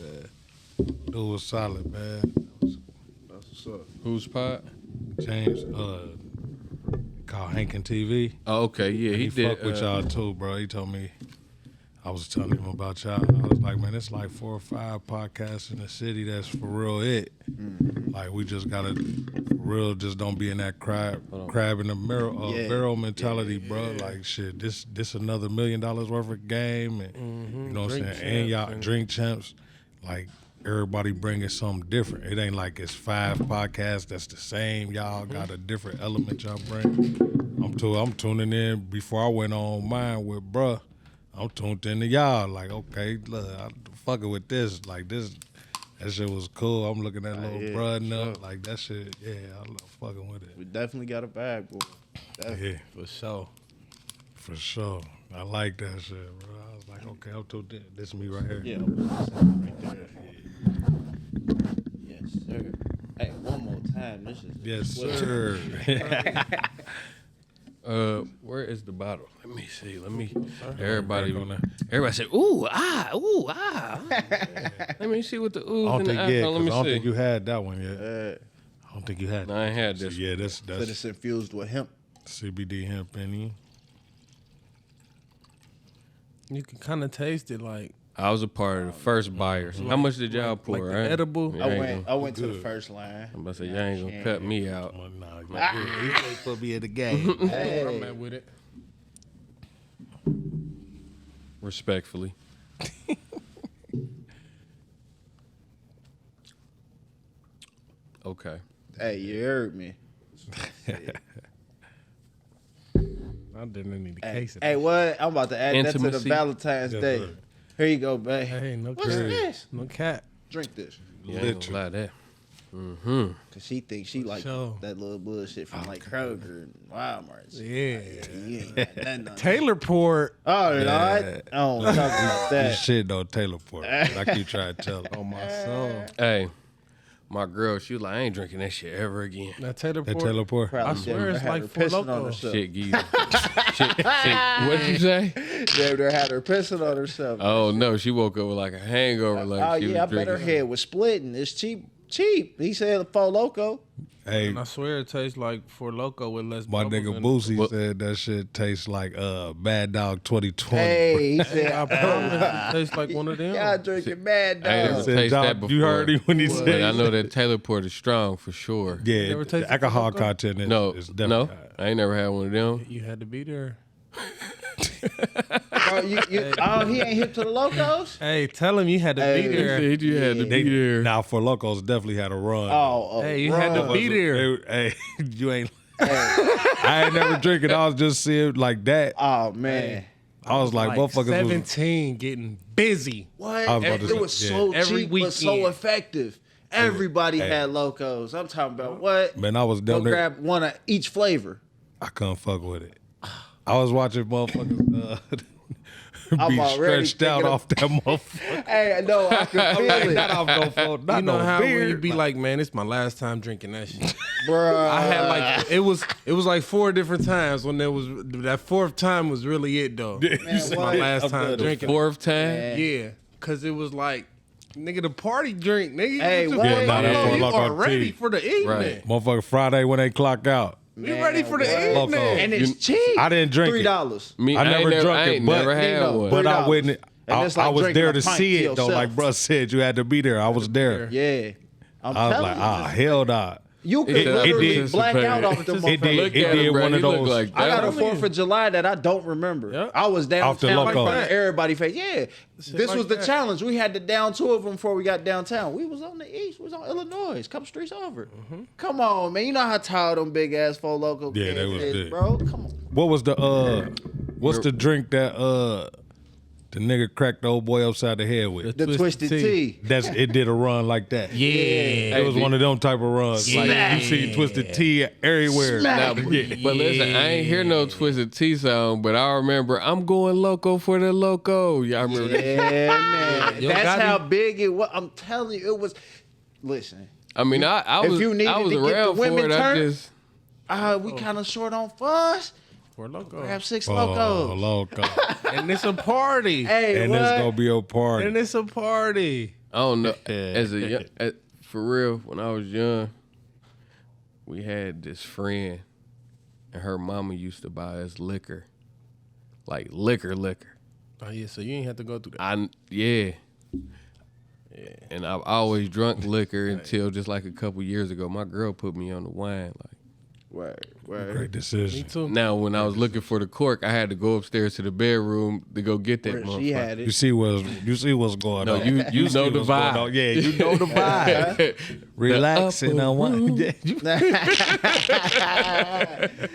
man. Dude was solid, man. That's what's up. Whose pod? James, called Hankin TV. Oh, okay, yeah, he did. Fuck with y'all too, bro. He told me, I was telling him about y'all. I was like, man, it's like 4 or 5 podcasts in the city that's for real it. Like, we just gotta, for real, just don't be in that crab in the barrel mentality, bro. Like, shit, this another $1 million worth of game, and you know what I'm saying? And y'all drink champs, like, everybody bringing something different. It ain't like it's 5 podcasts that's the same. Y'all got a different element y'all bring. I'm tuning in before I went on mine with bruh. I'm tuned into y'all. Like, okay, look, I'm fucking with this. Like, that shit was cool. I'm looking at little bruh and up. Like, that shit, yeah, I love fucking with it. We definitely got a bag, boy. Yeah, for sure. For sure. I like that shit, bro. I was like, okay, I'm tuned in. This is me right here. Yeah, right there. Yes, sir. Hey, one more time. This is Yes, sir. Where is the bottle? Let me see. Everybody say ooh ah. Let me see what the ooh. I don't and think the I don't think you had that one yet. I don't think you had. No, I ain't had this. Yeah, that's but it's infused with hemp. CBD hemp in. You can kind of taste it like. I was a part of the first buyers. How much did y'all pour? Like the right? edible? I went to the first line. I'm about to say y'all ain't gonna cut me out. Nah, you can't put me in the game. Hey. I'm at with it. Respectfully. Okay. Hey, you heard me. I didn't need the Hey, case. hey, what? I'm about to add that to the Intimacy. Valentine's Yes, Day. sir. Here you go, babe. Hey, no What's cat. this? No cat. Drink this. Yeah, I ain't gonna lie that. Mm-hmm. Cause she thinks she like sure. that little bullshit from like Kroger and Walmart. Yeah. You ain't got nothing on Taylor Port. Oh, Lord. I don't talk about that. Shit though, Taylor Port. Like you try to tell On my soul. Hey, my girl, she was like, I ain't drinking that shit ever again. That Taylor that Port. Taylor Port. Probably I swear damn it's near had like her Four pissing on Loko. herself. Shit, geezer. shit. What'd you say? Damn near had her pissing on herself. Oh no, she woke up with like a hangover. Like Oh she yeah, I was bet her drinking. head was splitting. It's cheap. He said Four Loko. Hey, And I swear it tastes like Four Loko with less my bubbles nigga in it. Boosie said that shit tastes like Bad Dog 2020. Hey, he said, I promise it tastes like one of them. y'all drinking Mad I ain't Dog. never Said, tasted "Dog, that before. you heard him when he But said I know that Taylor Port is strong for sure. Yeah, never tasted the alcohol Four Loko? content is, No, is no, definitely high. I ain't never had one of them. You had to be there. Oh, he ain't hip to the Locos? Hey, tell him you had to Hey. be there. Said you had to They, be there. now, for Locos definitely had a run. Oh, Hey, you had to run. be there. Hey, you ain't. I ain't never drinking. I was just seeing like that. Oh, man. I was like, motherfuckers was. 17 getting busy. What? I was about to It say, was yeah. so Every cheap, but so weekend. effective. Everybody Hey. had Locos. I'm talking about what? Man, I was Go down there. grab one of each flavor. I couldn't fuck with it. I was watching motherfuckers I'm be already stretched out thinking of- off that motherfucker. Hey, no, I can feel it. Not off no phone. Not You know no how beer. when you be like, man, it's my last time drinking that shit. Bruh. I had like it was like 4 different times when there was that 4th time was really it though. This is my what? last I'm time done. drinking. 4th time. Man. Yeah, cause it was like, nigga, the party drink, nigga. Hey, you what? just- Yeah, nah, that Four you Loko are ready tea. for the evening. Right. Motherfucker, Friday when they clock out. We ready for the what? evening. Loko. And it's cheap. I didn't drink it. $3. Me, I never ain't drunk I it, ain't but- never had Nino, one. But I $3. wouldn't. And I, it's like I was drinking there a to pint see to it though. yourself. Like bruh said, you had to be there. I was there. Yeah. I'm I was telling like, you. hell nah. You could It literally did. black out off the It motherfucker. did. Look It at him, did bro. one He of look those. like I got a that. 4th of July that I don't remember. Yep. I was Off the downtown in Locos. front of everybody's face. Yeah. This like was the that. challenge. We had to down 2 of them before we got downtown. We was on the east. We was on Illinois. A couple streets over. Come on, man. You know how tall them big ass Four Loko Yeah, they cans was is, big. bro. Come on. What was the what's the drink that the nigga cracked the old boy upside the head with? The Twisted Tea. That's it. Did a run like that. Yeah. It was one of them type of runs. Like you see Twisted Tea everywhere. Smack. Now, but listen, I ain't hear no Twisted Tea song, but I remember I'm going loco for the loco. Y'all remember that? Yeah, man. Yo, That's Gotti. how big it was. I'm telling you, it was. Listen, I mean, I If was you needed I was to get the around for women it. I turned, just we kind of short on funds. Four Loko. Grab 6 Oh, Locos. loco. And it's a party. Hey, And what? it's gonna be a party. And it's a party. I don't know. For real, when I was young, we had this friend, and her mama used to buy us liquor, like liquor. Oh yeah, so you ain't have to go through that. Yeah. And I've always drunk liquor until just like a couple years ago. My girl put me on the wine. Like, Word. Great decision. Me too. now, when I was looking for the cork, I had to go upstairs to the bedroom to go get that Where motherfucker. she had You it. see what's going No, on. you know the what's going vibe. on. Yeah, you know the vibe. Relax and unwind.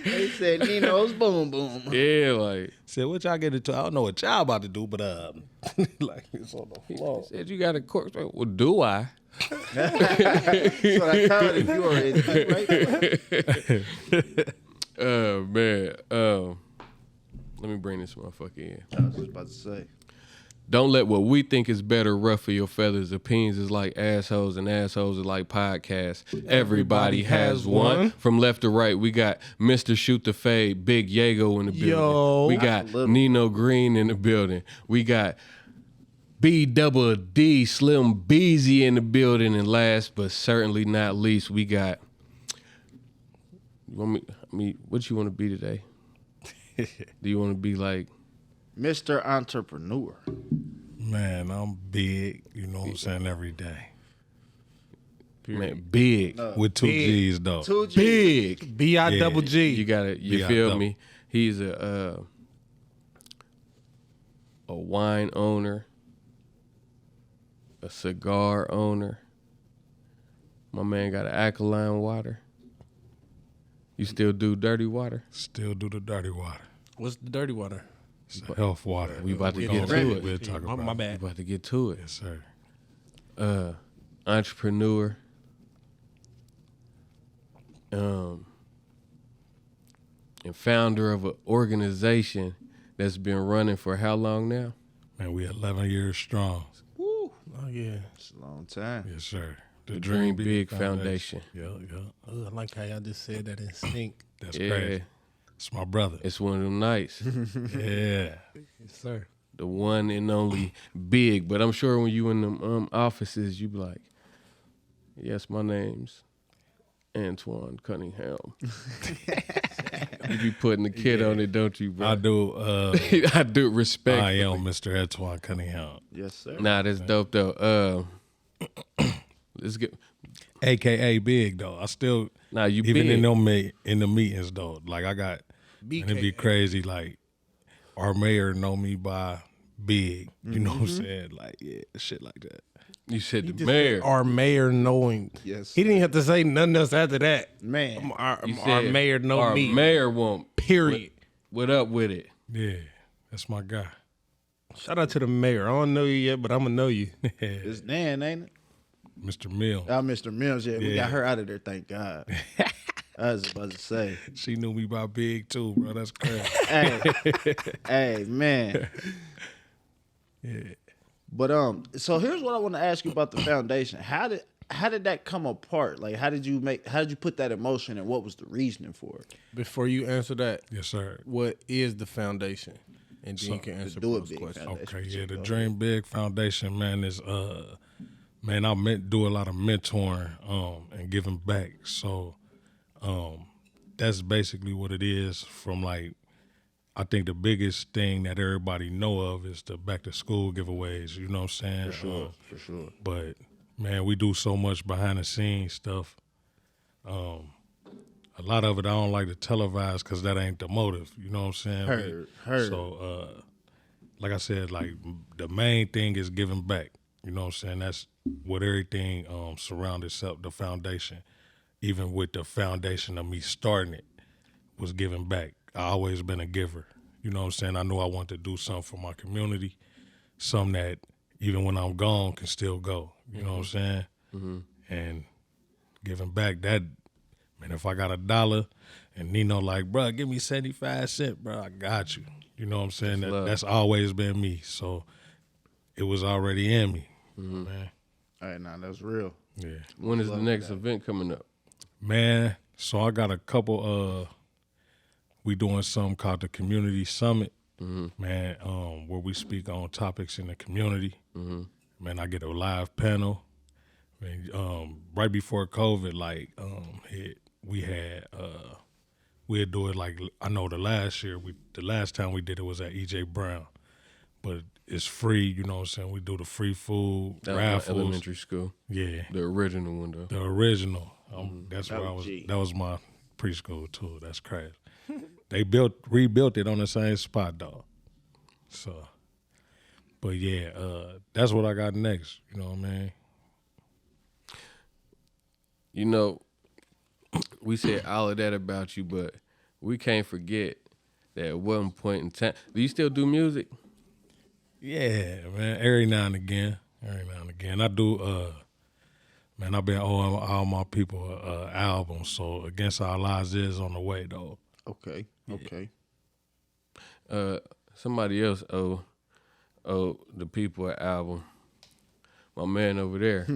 They said Nino's boom boom. Yeah, like Said, what y'all get into? I don't know what y'all about to do, but like it's on the floor. said, you got a cork. Well, do I? That's what I told him. You already right. Man. Let me bring this motherfucker in. I was just about to say. Don't let what we think is better ruffle your feathers. Opinions is like assholes, and assholes are like podcasts. Everybody has one. From left to right, we got Mr. Shoot the Fade, Big Yago in the building. Yo. We got Little. Nino Green in the building. We got B-double-D, Slim Beezy in the building. And last but certainly not least, we got... what you want to be today? Do you want to be like... Mr. Entrepreneur. Man, I'm big. You know what I'm saying? Every day. Man, big. With two G's, though. 2G. Big. B-I-double-G. You got it. You Yeah, feel double. me? He's a wine owner, a cigar owner. My man got an alkaline water. You still do dirty water? Still do the dirty water. What's the dirty water? It's health water. We about to We get gonna- to it. We'll talk about My it. bad. We about to get to it. Yes, sir. Entrepreneur. And founder of an organization that's been running for how long now? Man, we 11 years strong. Woo. Oh yeah. It's a long time. Yes, sir. The Dream Big Foundation. Yeah. I like how y'all just said that in sync. That's Yeah. crazy. It's my brother. It's one of them nights. Yeah. Yes, sir. The one and only Big. But I'm sure when you in them offices, you be like, yes, my name's Antoine Cunningham. You be putting the kid on it, don't you, bro? I do. I do respect. I am Mr. Antoine Cunningham, Yes, sir. Nah, that's dope though. Let's get. AKA Big though. I still Nah, you even big. in the meetings though. Like I got, and it'd be crazy. Like our mayor know me by Big. You know what I'm saying? Like yeah, shit like that. You said the Just mayor. Our mayor knowing. Yes. He didn't have to say nothing else after that. Man. Our You our said mayor know our me. mayor won't. Period. What up with it? Yeah, that's my guy. Shout out to the mayor. I don't know you yet, but I'm gonna know you. It's Nan, ain't it? Mr. Mill. Mr. Mills, yeah. We Yeah. got her out of there, thank God. I was about to say. She knew me by Big too, bro. That's crazy. Hey, man. Yeah. But so here's what I want to ask you about the foundation. How did that come apart? Like how did you put that in motion and what was the reasoning for it? Before you answer that, Yes, sir. what is the foundation? And then you can answer Do It those Big questions. Foundation. Okay, yeah, the Go Dream Big Foundation, man, is man, I do a lot of mentoring and giving back. So that's basically what it is. From like, I think the biggest thing that everybody know of is the back to school giveaways. You know what I'm saying? For sure. But man, we do so much behind the scenes stuff. A lot of it I don't like to televise because that ain't the motive. You know what I'm saying? Heard. So, like I said, like the main thing is giving back. You know what I'm saying? That's what everything surrounds itself. The foundation, even with the foundation of me starting it, was giving back. I always been a giver. You know what I'm saying? I knew I wanted to do something for my community, something that even when I'm gone can still go. You know what I'm saying? Mm-hmm. And giving back, that, man, if I got $1 and Nino like, bro, give me 75 cents, bro, I got you. You know what I'm saying? That's always been me. So it was already in me, man. All right, now that's real. Yeah. When is the next event coming up? Man, so I got a couple, we doing something called the Community Summit, man, where we speak on topics in the community. man, I get a live panel. Man, right before COVID, hit, we'd do it like, I know the last time we did it was at E.J. Brown, but it's free, you know what I'm saying? We do the free food, That was raffles. my elementary school. Yeah. The original one, though. The original. That's where I was. OG. That was my preschool too. That's crazy. They rebuilt it on the same spot though. So, but yeah, that's what I got next. You know what I mean? You know, we said all of that about you, but we can't forget that at one point in time. Do you still do music? Yeah, man. Every now and again. I do. Man, I've been owing all my people albums. So Against Our Lives is on the way though. Okay. Somebody else owe the people an album. My man over there.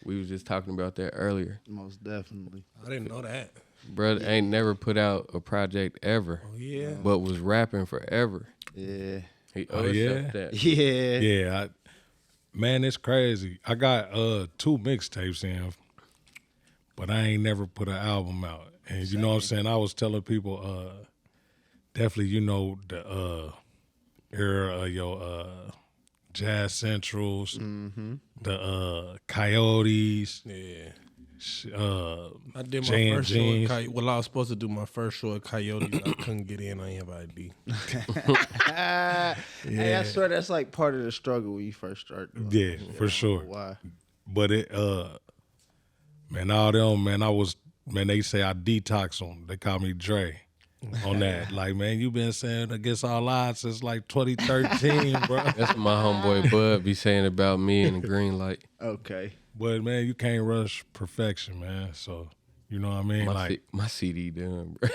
We was just talking about that earlier. Most definitely. I didn't know that. Brother ain't never put out a project ever. Oh, yeah. But was rapping forever. Yeah. He Oh, owes yeah? us that. Yeah. Yeah, man, it's crazy. I got 2 mixtapes in, but I ain't never put an album out. And you know what I'm saying? I was telling people, definitely, you know, the era of your Jazz Centrals, the Coyotes. Yeah. I I did my Jan first show Jeans. at Well, I was supposed to do my first show at Coyote, but I couldn't get in. I ain't have ID. Hey, I swear that's like part of the struggle when you first start doing Yeah, it. I for don't sure. know why? But it, man, all them, man, they say I detox them. They call me Dre on that. Like, man, you been saying Against All Odds since like 2013, bro. That's what my homeboy Bud be saying about me in the green light. Okay. But man, you can't rush perfection, man. So you know what I mean? My CD done, bro.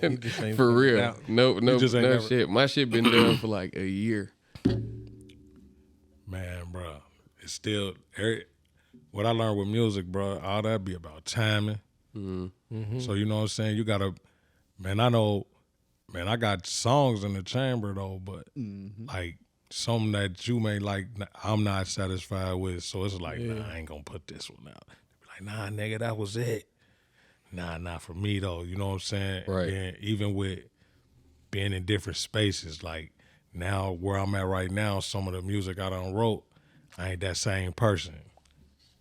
He just ain't For put it real. out. No just ain't never- shit. My shit been done for like a year. man, bro, it's still what I learned with music, bro. All that be about timing. So you know what I'm saying? You gotta, man. I know, man. I got songs in the chamber though, but like something that you may like, I'm not satisfied with. So it's like, nah, I ain't gonna put this one out. They be like, nah, nigga, that was it. Nah, not for me though. You know what I'm saying? Right. And even with being in different spaces, like now where I'm at right now, some of the music I done wrote, I ain't that same person.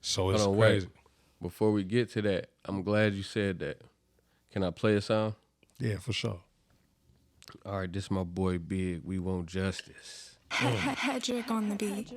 So it's Hold on, crazy. wait. Before we get to that, I'm glad you said that. Can I play a song? Yeah, for sure. All right, this is my boy Big. We Want Justice. Hedrick on the beat.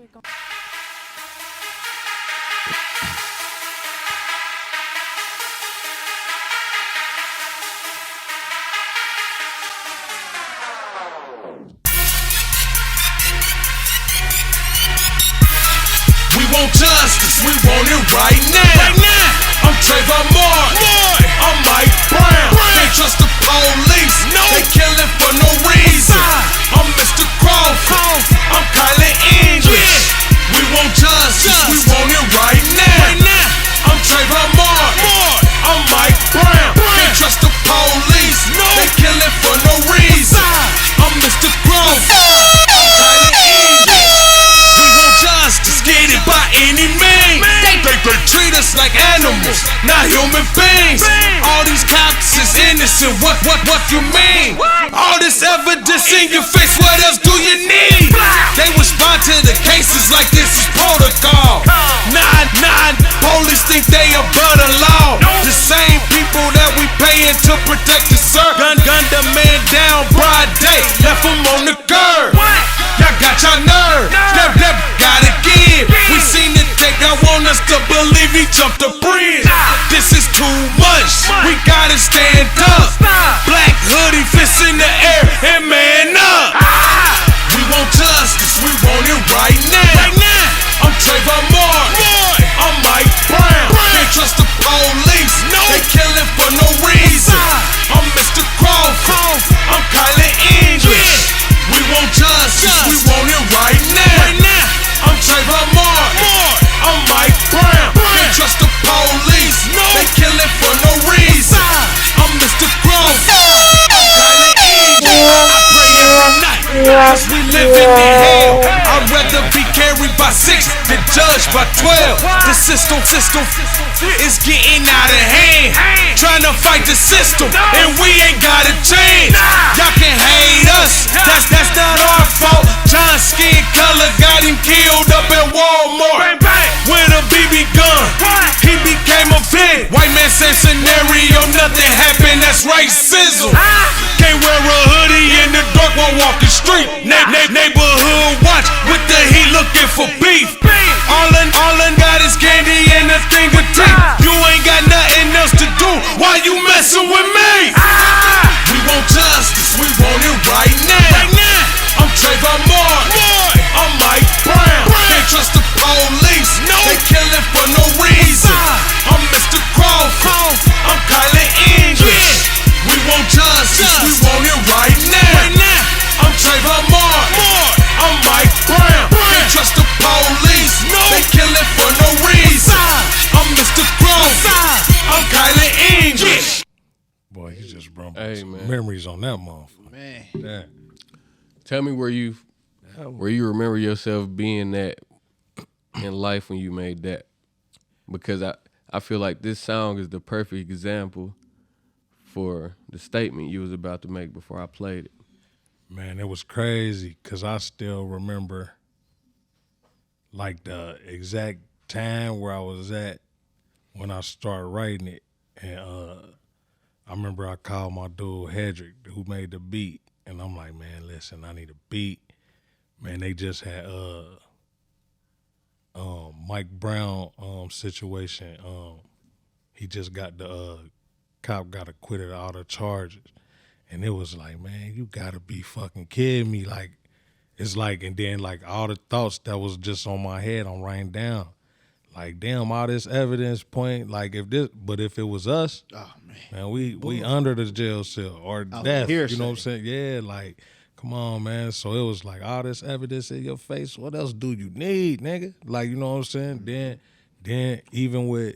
We want justice, we want it right now. I'm Trayvon Martin, I'm Mike Brown. Can't trust the police, they killing for no reason. I'm Mr. Crawford, I'm Kylie English. We want justice, we want it right now. I'm Trayvon Martin, I'm Mike Brown. Can't trust the police, they killing for no reason. I'm Mr. Crawford, I'm Kylie English. We want justice, get it by any means. They treat us like animals, not human beings. All these cops is innocent, what you mean? All this evidence in your face, what else do you need? They respond to the cases like this is protocol. Nah, police think they above the law. The same people that we paying to protect the sir. Gun the man down, broad day, left him on the curb. Y'all got your nerve, never gotta give. We seen it, they got want us to believe he jumped the bridge. This is too much, we gotta stand up. Black hoodie, fists in the air, and man up. We want justice, we want it right now. I'm Trayvon Martin, I'm Mike Brown. Can't trust the police, they killing for no reason. I'm Mr. Crawford, I'm Kylie English. We want justice, we want it right now. I'm Trayvon Martin, I'm Mike Brown. Can't trust the police, they killing for no reason. I'm Mr. Crawford, I'm Kylie English. by 6, then judged by 12. The system is getting out of hand. Trying to fight the system, and we ain't got a chance. Y'all can hate us, that's not our fault. John's skin color got him killed up at Walmart with a BB gun. He became a vet. White man same scenario, nothing happened. That's racism. Can't wear a hoodie in the dark while walking street. Neighborhood watch with the heat looking for beef. All I got is candy and a thing of tea. You ain't got nothing else to do. Why you messing with me? We want justice, we want it right now. I'm Trayvon Martin, I'm Mike Brown. Can't trust the police, they killing for no reason. I'm Mr. Crawford, I'm Kylie English. We want justice, we want it right now. I'm Trayvon Martin, I'm Mike Brown. Can't trust the police, they killing for no reason. I'm Mr. Crawford, I'm Kylie English. Boy, he just brought Hey, some man. memories on that motherfucker. Man. Yeah. Tell me where you remember yourself being at in life when you made that. Because I feel like this song is the perfect example for the statement you was about to make before I played it. Man, it was crazy because I still remember like the exact time where I was at when I started writing it. And I remember I called my dude Hedrick, who made the beat. And I'm like, man, listen, I need a beat. Man, they just had Mike Brown situation. He just got the cop got acquitted of all the charges. And it was like, man, you gotta be fucking kidding me. Like, it's like, and then like all the thoughts that was just on my head, I'm writing down. Like, damn, all this evidence point, like if it was us, Oh man. we under the jail cell or death. hearsay. You know what I'm saying? Yeah, like, come on, man. So it was like all this evidence in your face. What else do you need, nigga? Like, you know what I'm saying? Then even with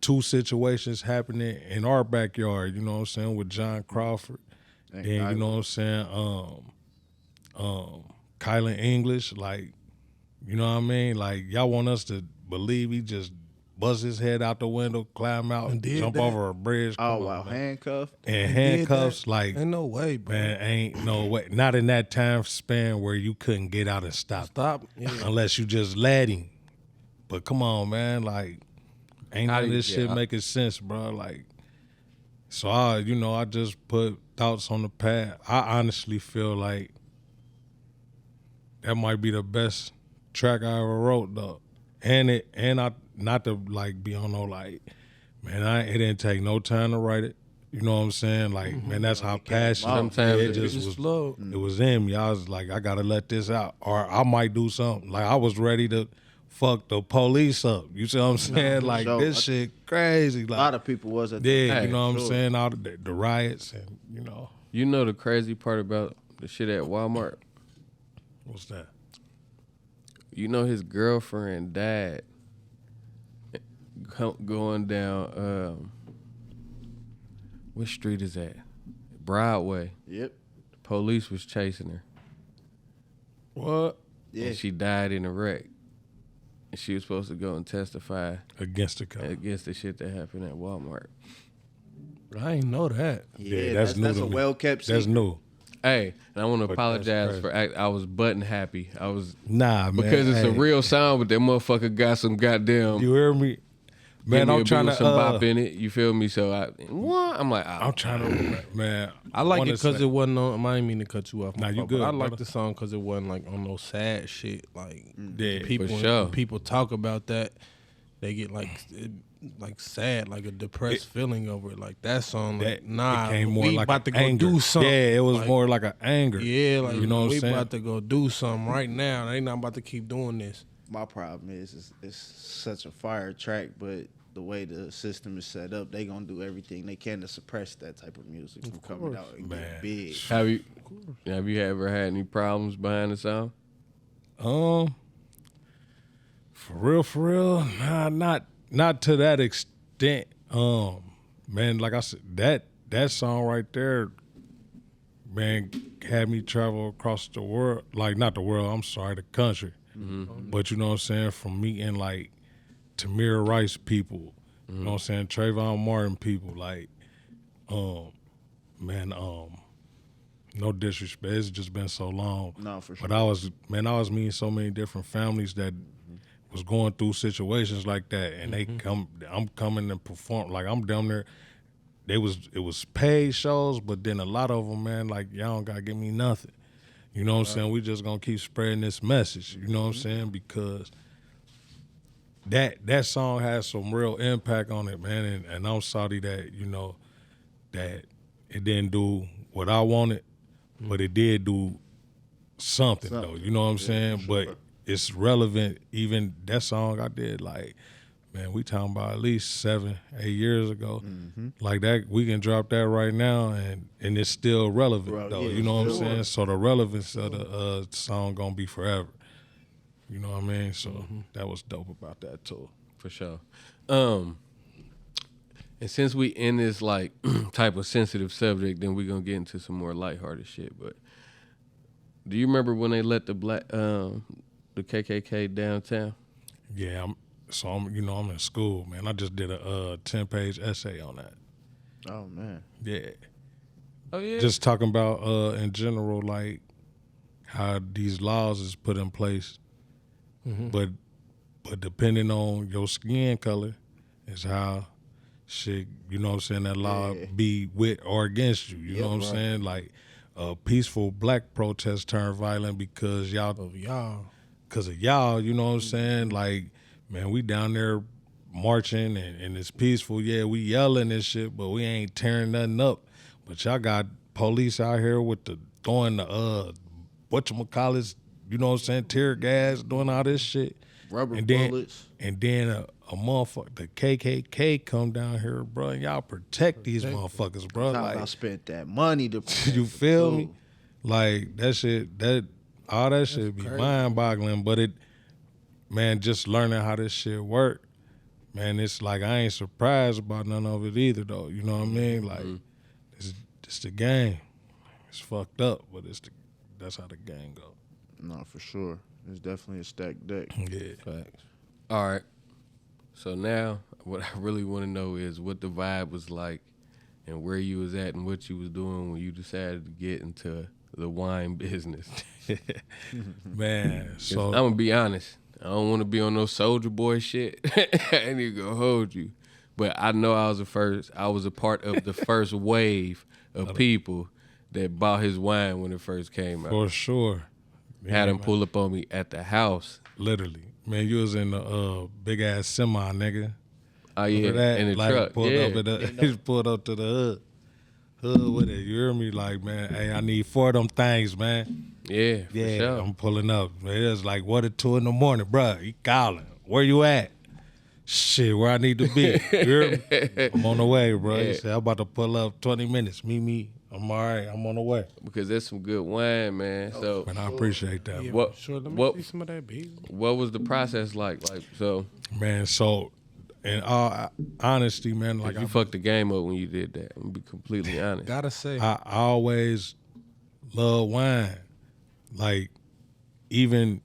two situations happening in our backyard, you know what I'm saying, with John Crawford. Then you know what I'm saying, Kylan English, like, you know what I mean? Like, y'all want us to believe he just bust his head out the window, climb out, and jump over a bridge. Oh Come wow, on, man. handcuffed. And handcuffs, like, Ain't no way, bro. man, ain't no way. Not in that time span where you couldn't get out and stop. Stop. Yeah. Unless you just let him. But come on, man, like, ain't none of this shit making sense, bro. Like, so I just put thoughts on the pad. I honestly feel like that might be the best track I ever wrote, though. And I not to like be on no like, man, it didn't take no time to write it. You know what I'm saying? Like, man, that's how passionate. Sometimes it it just just was. flow. It was in me. I was like, I gotta let this out, or I might do something. Like, I was ready to fuck the police up. You see what I'm saying? Like, sure. this shit crazy. A Like, lot of people was at yeah, Hey, you know what I'm sure. saying? All the riots and you know You know the crazy part about the shit at Walmart? what's that? You know his girlfriend died going down, what street is that? Broadway. Yep. The police was chasing her. What? Yeah. And she died in a wreck. And she was supposed to go and testify Against the cop. against the shit that happened at Walmart. But I ain't know that. Yeah, that's new that's to a me. well kept That's secret. new. Hey, and I want to But apologize that's for I was button happy. I was Nah, man. because it's a hey, real sound, but that motherfucker got some goddamn. You hear me? Man, I'm trying to. some bop in it. You feel me? So I'm like, I'm trying to, man. I like it wanna because say- it wasn't on. I didn't mean to cut you off. Nah, my you fault, but good, I like brother. the song because it wasn't like on no sad shit. Like Yeah, people, for sure. when people talk about that, they get like sad, like a depressed feeling over it. Like that song, like that nah, became more we like about to an go anger. do something. Yeah, it was Like, more like an anger. Yeah, like you know what we I'm saying? about to go do something right now. They not about to keep doing this. My problem is it's such a fire track, but the way the system is set up, they gonna do everything they can to suppress that type of music from coming out and man. getting big. have you ever had any problems behind the sound? For real, nah, not to that extent. Man, like I said, that song right there, man, had me travel across the world. Like, not the world, I'm sorry, the country. But you know what I'm saying, from meeting like Tamir Rice people, you know what I'm saying, Trayvon Martin people, like, man, no disrespect, it's just been so long. No, for sure. But I was meeting so many different families that was going through situations like that, and I'm coming to perform, like I'm down there. It was paid shows, but then a lot of them, man, like y'all don't gotta give me nothing. You know what I'm saying? We just gonna keep spreading this message. You know what I'm saying? Because that song has some real impact on it, man. And I'm sorry that, you know, that it didn't do what I wanted, but it did do something though. You know what I'm saying? Sure. But it's relevant. Even that song I did, like, man, we talking about at least 7-8 years ago. Like that, we can drop that right now, and it's still relevant though. You know what I'm saying? So the relevance of the song gonna be forever. You know what I mean? So that was dope about that too. For sure. And since we in this like type of sensitive subject, then we're gonna get into some more lighthearted shit. But do you remember when they let the the KKK downtown? Yeah, I'm in school, man. I just did a 10-page essay on that. Oh man. Yeah. Oh yeah. Just talking about in general, like how these laws is put in place, but depending on your skin color is how shit, you know what I'm saying, that law be with or against you. You know what I'm saying? Like peaceful black protests turn violent because Of y'all. because of y'all, you know what I'm saying? Like, man, we down there marching and it's peaceful. Yeah, we yelling and shit, but we ain't tearing nothing up. But y'all got police out here with the throwing the whatchamacallits, you know what I'm saying, tear gas, doing all this shit. Rubber And then, bullets. and then a motherfucker, the KKK come down here, bro, and y'all protect these motherfuckers, bro. I Like, spent that money to you feel me? Like that shit, all that shit be mind boggling. But man, just learning how this shit work, man, it's like I ain't surprised about none of it either, though. You know what I mean? Like, it's the game. It's fucked up, but that's how the game go. No, for sure. It's definitely a stacked deck. Yeah. Facts. All right. So now, what I really want to know is what the vibe was like, and where you was at, and what you was doing when you decided to get into the wine business. Man, so I'm gonna be honest. I don't want to be on no soldier boy shit. I ain't even gonna hold you, but I know I was a part of the first wave of people that bought his wine when it first came out. for sure, Had him pull up on me at the house. literally, man, you was in the big ass semi, nigga. Oh yeah, Remember that? in the Like, truck. Pulled Yeah. up at he pulled up to the hood with it. You hear me? Like, man, hey, I need 4 of them things, man. Yeah, for Yeah, sure. I'm pulling up. It was like 1 or 2 in the morning, bruh. He calling. Where you at? Shit, where I need to be. You hear me? I'm on the way, bro. He Yeah. said, I'm about to pull up 20 minutes. Meet me. I'm all right. I'm on the way. Because that's some good wine, man. So Man, I appreciate that. Yeah, What- sure. Let me what- see some of that beef. what was the process like? Like, so Man, so in all honesty, man, like you fucked the game up when you did that. I'm gonna be completely honest. Gotta say, I always love wine. Like, even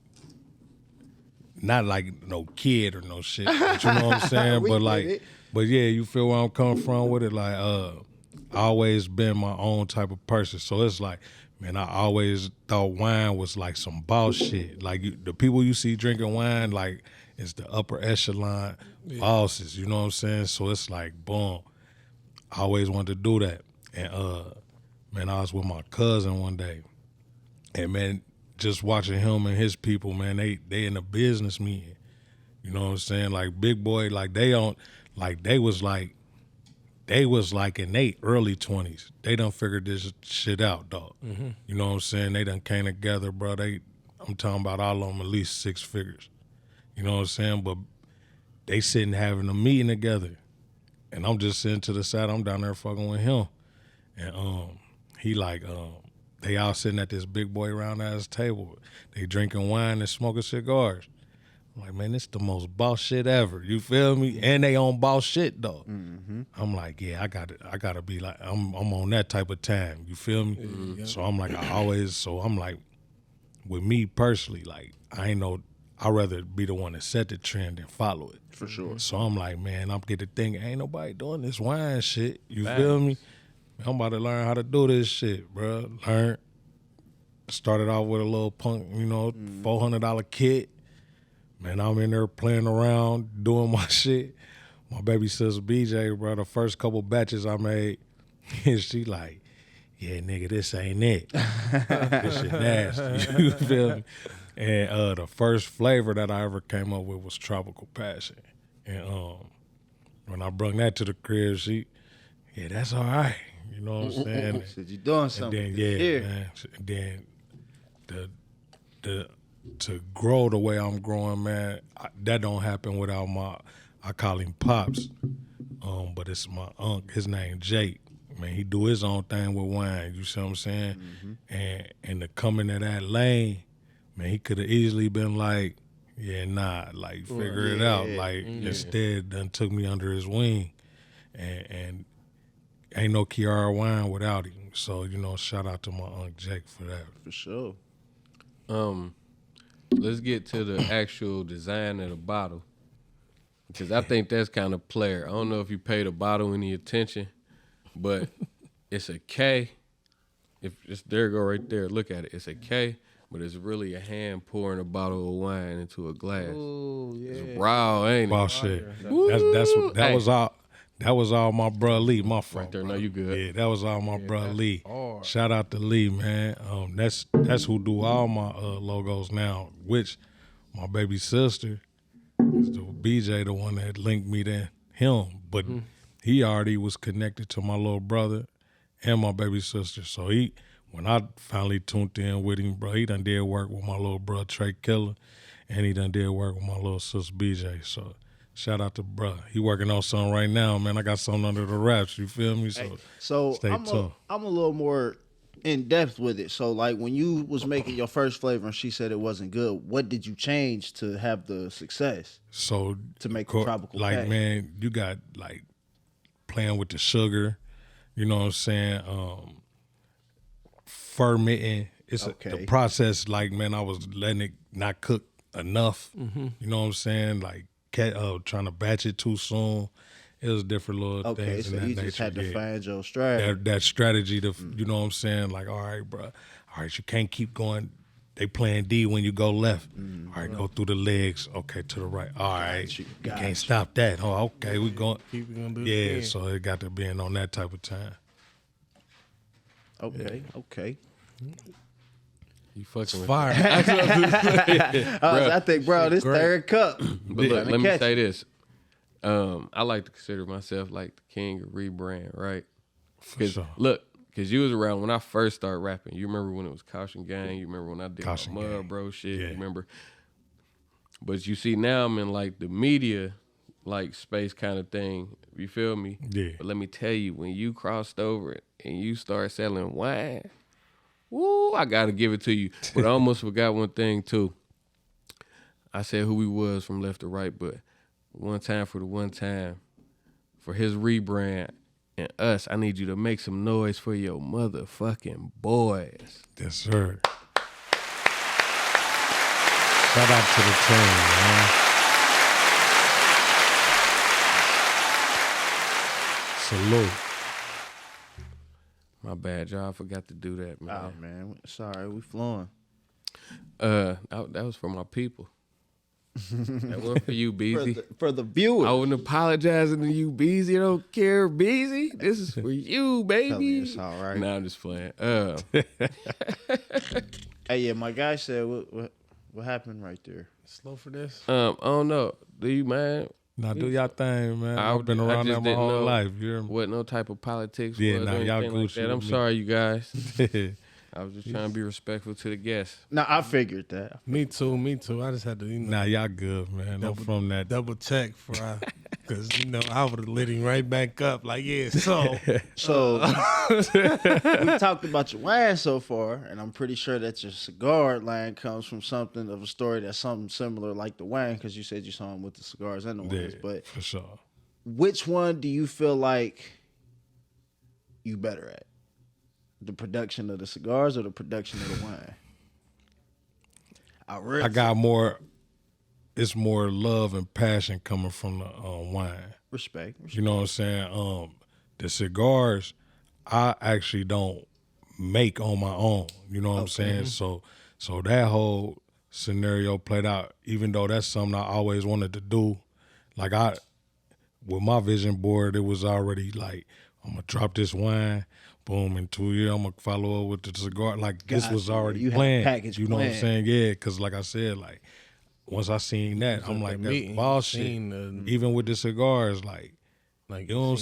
not like no kid or no shit. But you know what I'm saying? We But get like, it. but yeah, you feel where I'm coming from with it. Like, I always been my own type of person. So it's like, man, I always thought wine was like some boss shit. Like the people you see drinking wine, like it's the upper echelon bosses. You know what I'm saying? So it's like, boom. I always wanted to do that. And man, I was with my cousin one day. And man, just watching him and his people, man, they in a business meeting. You know what I'm saying? Like big boy, like they was like in their early 20s. They done figured this shit out, dog. You know what I'm saying? They done came together, bro. I'm talking about all of them at least 6 figures. You know what I'm saying? But they sitting having a meeting together. And I'm just sitting to the side. I'm down there fucking with him. And he like, they all sitting at this big boy round ass table. They drinking wine and smoking cigars. I'm like, man, this the most boss shit ever. You feel me? And they on boss shit though. I'm like, yeah, I gotta be like, I'm on that type of time. You feel me? So I'm like, I'm like, with me personally, like, I I'd rather be the one that set the trend than follow it. For sure. So I'm like, man, I'm getting to thinking, ain't nobody doing this wine shit. You feel me? I'm about to learn how to do this shit, bro. Started off with a little punk, $400 kit. Man, I'm in there playing around, doing my shit. My baby sister BJ, bro, the first couple batches I made, and she like, yeah, nigga, this ain't it. This shit nasty. You feel me? And the first flavor that I ever came up with was Tropical Passion. And when I brought that to the crib, yeah, that's all right. You know what I'm saying? Said you doing something. And then, man. And then to grow the way I'm growing, man, that don't happen without I call him Pops, but it's my uncle. His name Jake. Man, he do his own thing with wine. You see what I'm saying? Mm-hmm. And to come into that lane, man, he could have easily been like, yeah, nah, like figure it out. Like instead, done took me under his wing, and ain't no Kiara wine without him. So shout out to my Uncle Jake for that. For sure. Let's get to the actual design of the bottle, because I think that's kind of player. I don't know if you pay the bottle any attention, but it's a K. If it's there, go right there. Look at it. It's a K, but it's really a hand pouring a bottle of wine into a glass. Oh yeah. It's raw, ain't Raw it? shit. That was all. That was all my bruh Lee, my fault. Right there, no, you good. Yeah, that was all my bruh Lee. Shout out to Lee, man. That's who do all my logos now, which my baby sister is the BJ, the one that linked me to him. But he already was connected to my little brother and my baby sister. So when I finally tuned in with him, bro, he done did work with my little brother Trey Killer, and he done did work with my little sister BJ. So shout out to bruh. He working on something right now, man. I got something under the wraps. You feel me? So stay tough. I'm a little more in depth with it. So like when you was making your first flavor and she said it wasn't good, what did you change to have the success? So to make the tropical pack? Man, you got like playing with the sugar. You know what I'm saying? Fermenting. It's the process. Like, man, I was letting it not cook enough. You know what I'm saying? Like trying to batch it too soon. It was different little things. Okay, so you just had to find your strategy. That strategy to, you know what I'm saying? Like, all right, bro. All right, you can't keep going. They playing D when you go left. All right, go through the legs. Okay, to the right. All right, you can't stop that. Oh, okay, we going. Keep going to do it Yeah, again. so it got to being on that type of time. Okay. You fucking with Fire. I think, bro, this third cup. But look, let me say this. I like to consider myself like the king of rebrand, right? Because look, because you was around when I first started rapping. You remember when it was Caution Gang? You remember when I did Caution my Mud Gang. Bro shit? Yeah. You remember? But you see now I'm in like the media like space kind of thing. You feel me? Yeah. But let me tell you, when you crossed over it and you start selling wine, woo, I gotta give it to you. But I almost forgot one thing too. I said who he was from left to right, but one time for his rebrand and us, I need you to make some noise for your motherfucking boys. Yes, sir. Shout out to the team, man. Salute. My bad, y'all. I forgot to do that, man. Oh man, sorry, we flowing. That was for my people. That wasn't for you, Beezy. For the viewers. I wasn't apologizing to you, Beezy. I don't care, Beezy. This is for you, baby. Tell me it's all right. Nah, I'm just playing. Hey, yeah, my guy said what happened right there. Slow for this. I don't know. Do you, man? Now do y'all thing, man. I've been I around just that my didn't whole know life. You hear me? What no type of politics Yeah, was nah, or y'all anything like Gucci that. I'm with me. sorry, you guys. I was just trying to be respectful to the guests. Now I figured that. Me too. I just had to, Nah, y'all good, man. I'm from that. double check because I would have lit him right back up. Like, yeah, so So we talked about your wine so far, and I'm pretty sure that your cigar line comes from something of a story that's something similar like the wine, because you said you saw him with the cigars and the wines. Yeah, But for sure. which one do you feel like you better at? The production of the cigars or the production of the wine? I got more it's more love and passion coming from the wine. Respect. You know what I'm saying? The cigars, I actually don't make on my own. You know what I'm saying? So that whole scenario played out, even though that's something I always wanted to do. Like with my vision board, it was already like, I'm gonna drop this wine, boom, in 2 years I'm gonna follow up with the cigar. Like this was already You had a planned. package You know what I'm planned. saying? Yeah, because like I said, like once I seen that, I'm like, that's meeting, bullshit. Even with the cigars, like you don't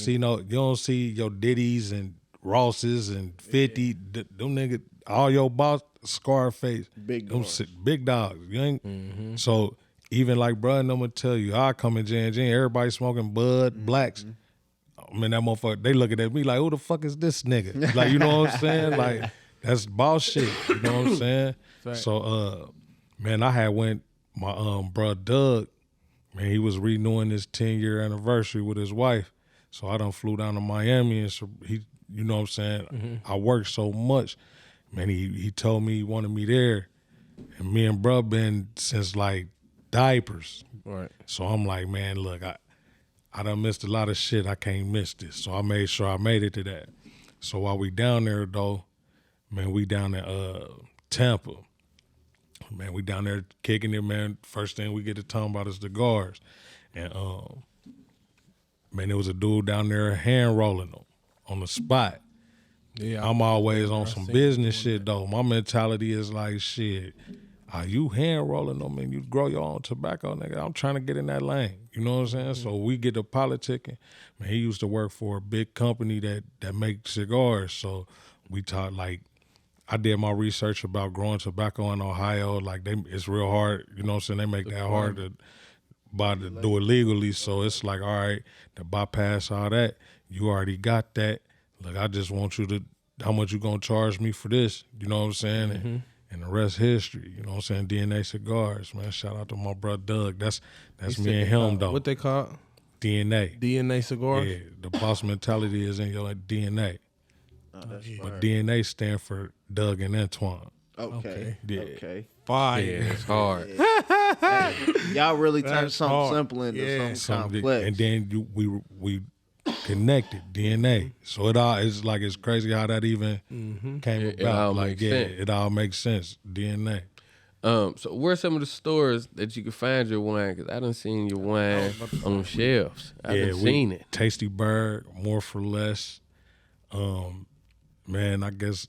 see your Diddy's and Rosses and 50, them niggas, all your boss, Scarface, Big them dogs. big dogs. You ain't so even like bro, and I'm gonna tell you, I come in J&J, everybody smoking Bud, Blacks. I mean that motherfucker, they looking at me like, who the fuck is this nigga? Like, you know what I'm saying? Like that's bullshit. You know what I'm saying? So man, I had went my bro Doug, man, he was renewing his 10-year anniversary with his wife. So I done flew down to Miami, and so he, you know what I'm saying? I worked so much. Man, he told me he wanted me there. And me and bruh been since like diapers. Right. So I'm like, man, look, I done missed a lot of shit. I can't miss this. So I made sure I made it to that. So while we down there though, man, we down in Tampa. Man, we down there kicking it, man. First thing we get to talking about is the guards. And man, there was a dude down there hand rolling them on the spot. Yeah, I'm always on some business shit though. My mentality is like, shit, are you hand rolling them and you grow your own tobacco, nigga? I'm trying to get in that lane. You know what I'm saying? So we get to politicking. Man, he used to work for a big company that makes cigars. So we talked like, I did my research about growing tobacco in Ohio. Like it's real hard. You know what I'm saying? They make that hard to do it legally. So it's like, all right, to bypass all that, you already got that. Look, I just want you to, how much you gonna charge me for this? You know what I'm saying? And the rest history. You know what I'm saying? DNA Cigars, man. Shout out to my brother Doug. That's me and him though. What they call DNA. DNA cigars? Yeah, the boss mentality is in your DNA. But DNA stand for Doug and Antoine. Okay. Yeah. Okay. Fire. Yeah, it's hard. Y'all really turned That's something hard. simple into something complex. And then we connected DNA. So it's crazy how that even came It about. all Like makes yeah, sense. it all makes sense. DNA. So where are some of the stores that you can find your wine? Because I done seen your wine on shelves. I done seen it. Tasty Bird, More for Less. Man, I guess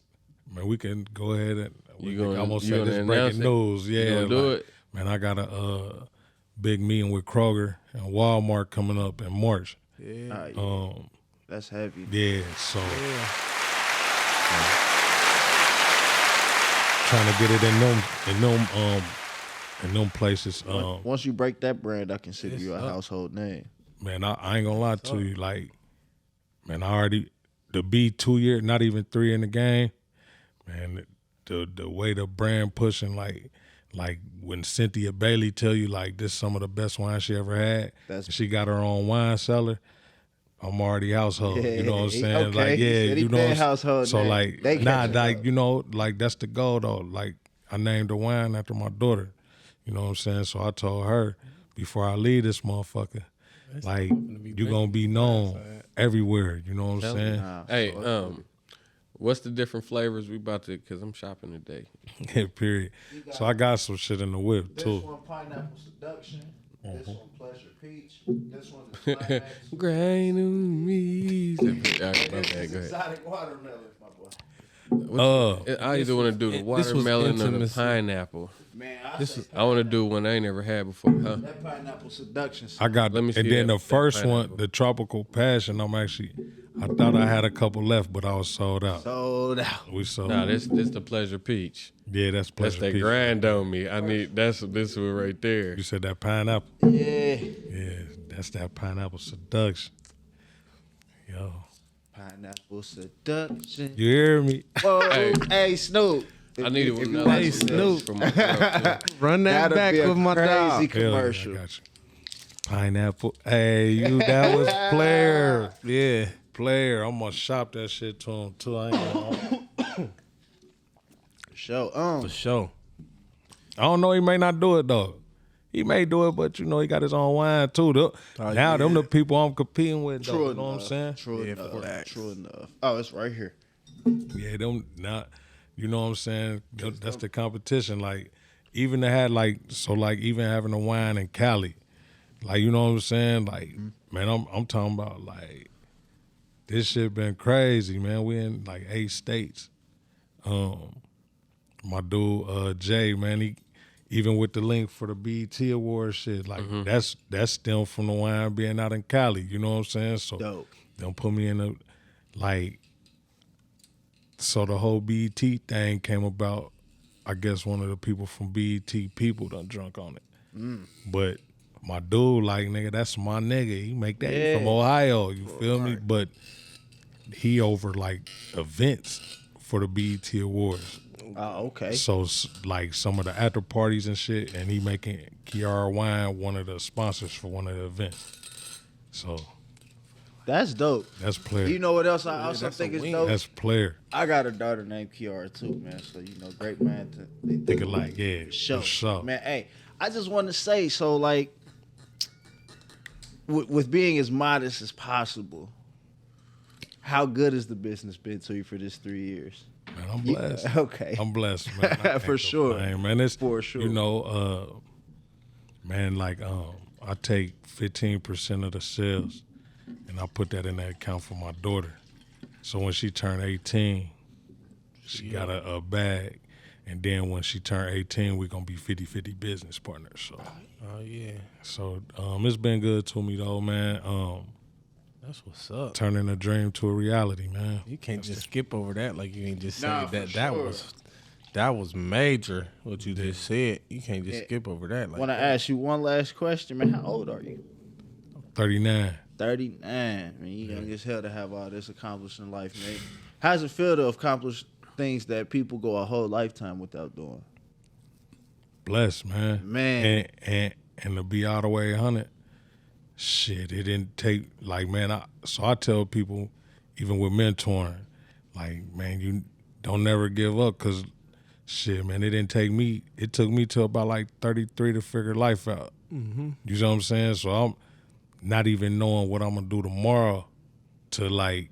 we can go ahead and I almost say this breaking news. Yeah, gonna do it? Man, I got a big meeting with Kroger and Walmart coming up in March. Yeah. That's heavy. Yeah, so trying to get it in them places. Once you break that brand, I consider you a household name. Man, I ain't gonna lie to you. Like, man, I already to be 2 years, not even 3 in the game. Man, the way the brand pushing, like when Cynthia Bailey tell you like this some of the best wine she ever had. She got her own wine cellar. I'm already household. You know what I'm saying? Okay. Like, yeah, He you know. been household So name. like, They catch like up. you know, like that's the goal though. Like I named the wine after my daughter. You know what I'm saying? So I told her before I leave this motherfucker, like you gonna be known everywhere. You know what I'm saying? Hey, what's the different flavors we about to? Because I'm shopping today. Yeah, period. So I got some shit in the whip This too. one, Pineapple Seduction. This one, Pleasure Peach. This one is Climax. Grain of me. Okay, go ahead. Exotic watermelon, my boy. I either want to do the this was watermelon or the intimacy. pineapple. Man, I want to do one I ain't never had before. Huh? that Pineapple Seduction. I got, Let me see and then that- the first that one, pineapple. the Tropical Passion. I thought I had a couple left, but I was sold out. sold out. We sold. Nah, out. this the pleasure peach. Yeah, that's That's Pleasure that Peach. grind on me. I need this one right there. You said that pineapple. Yeah. Yeah, that's that Pineapple Seduction. Yo, Pineapple Seduction. you hear me? Whoa, Hey. hey Snoop. I needed If one you of watch those this, Snoop. from my girl, too. Run that that'll back be a with my crazy dog. Hell yeah, commercial. I got you. Pineapple. Hey, you. That was player. Yeah. Player. I'm gonna shop that shit to him too. I ain't gonna. Show. For sure. I don't know. He may not do it though. he may do it, but you know he got his own wine too. Them the people I'm competing with. Though, True you know what I'm saying? True Yeah, enough. facts. True enough. Oh, it's right here. Yeah, them not. You know what I'm saying? That's the competition. Like even to have even having a wine in Cali, like you know what I'm saying? Like man, I'm talking about like this shit been crazy, man. We in like 8 states. My dude Jay, man, he even with the link for the BET Awards shit, like that's stemmed from the wine being out in Cali. You know what I'm saying? So Dope. don't put me in a like. So the whole BET thing came about. I guess one of the people from BET people done drunk on it. But my dude, like nigga, that's my nigga. He make that he from Ohio. You feel me? But he over like events for the BET Awards. Oh, okay. So like some of the after parties and shit, and he making Kiara Wine one of the sponsors for one of the events. So That's dope. that's player. You know what else I also think is dope? That's player. I got a daughter named Kiara too, man. So you know, great man to Think of like show. for sure. Man, hey, I just want to say, so like, with being as modest as possible, how good has the business been to you for this 3 years? Man, I'm blessed. Okay. I'm blessed, man. I can't For sure. complain, man. It's For sure. You know, man, like I take 15% of the sales and I put that in that account for my daughter. So when she turned 18, she got a bag. And then when she turned 18, we're gonna be 50-50 business partners. So Oh yeah, so it's been good to me though, man. that's what's up. Turning a dream to a reality, man. You can't just skip over that like you ain't just say Nah, that. for That sure. was major. What you just said. You can't just skip over that. Like Want to ask you one last question, man? How old are you? 39. 39. Man, you young as hell to have all this accomplished in life, mate. How's it feel to accomplish things that people go a whole lifetime without doing? Blessed, man. Man. And to be all the way 100, shit, it didn't take, like, man, I tell people, even with mentoring, like, man, you don't never give up because, shit, man, it took me till about like 33 to figure life out. Mm-hmm. You know what I'm saying? So I'm not even knowing what I'm going to do tomorrow to, like,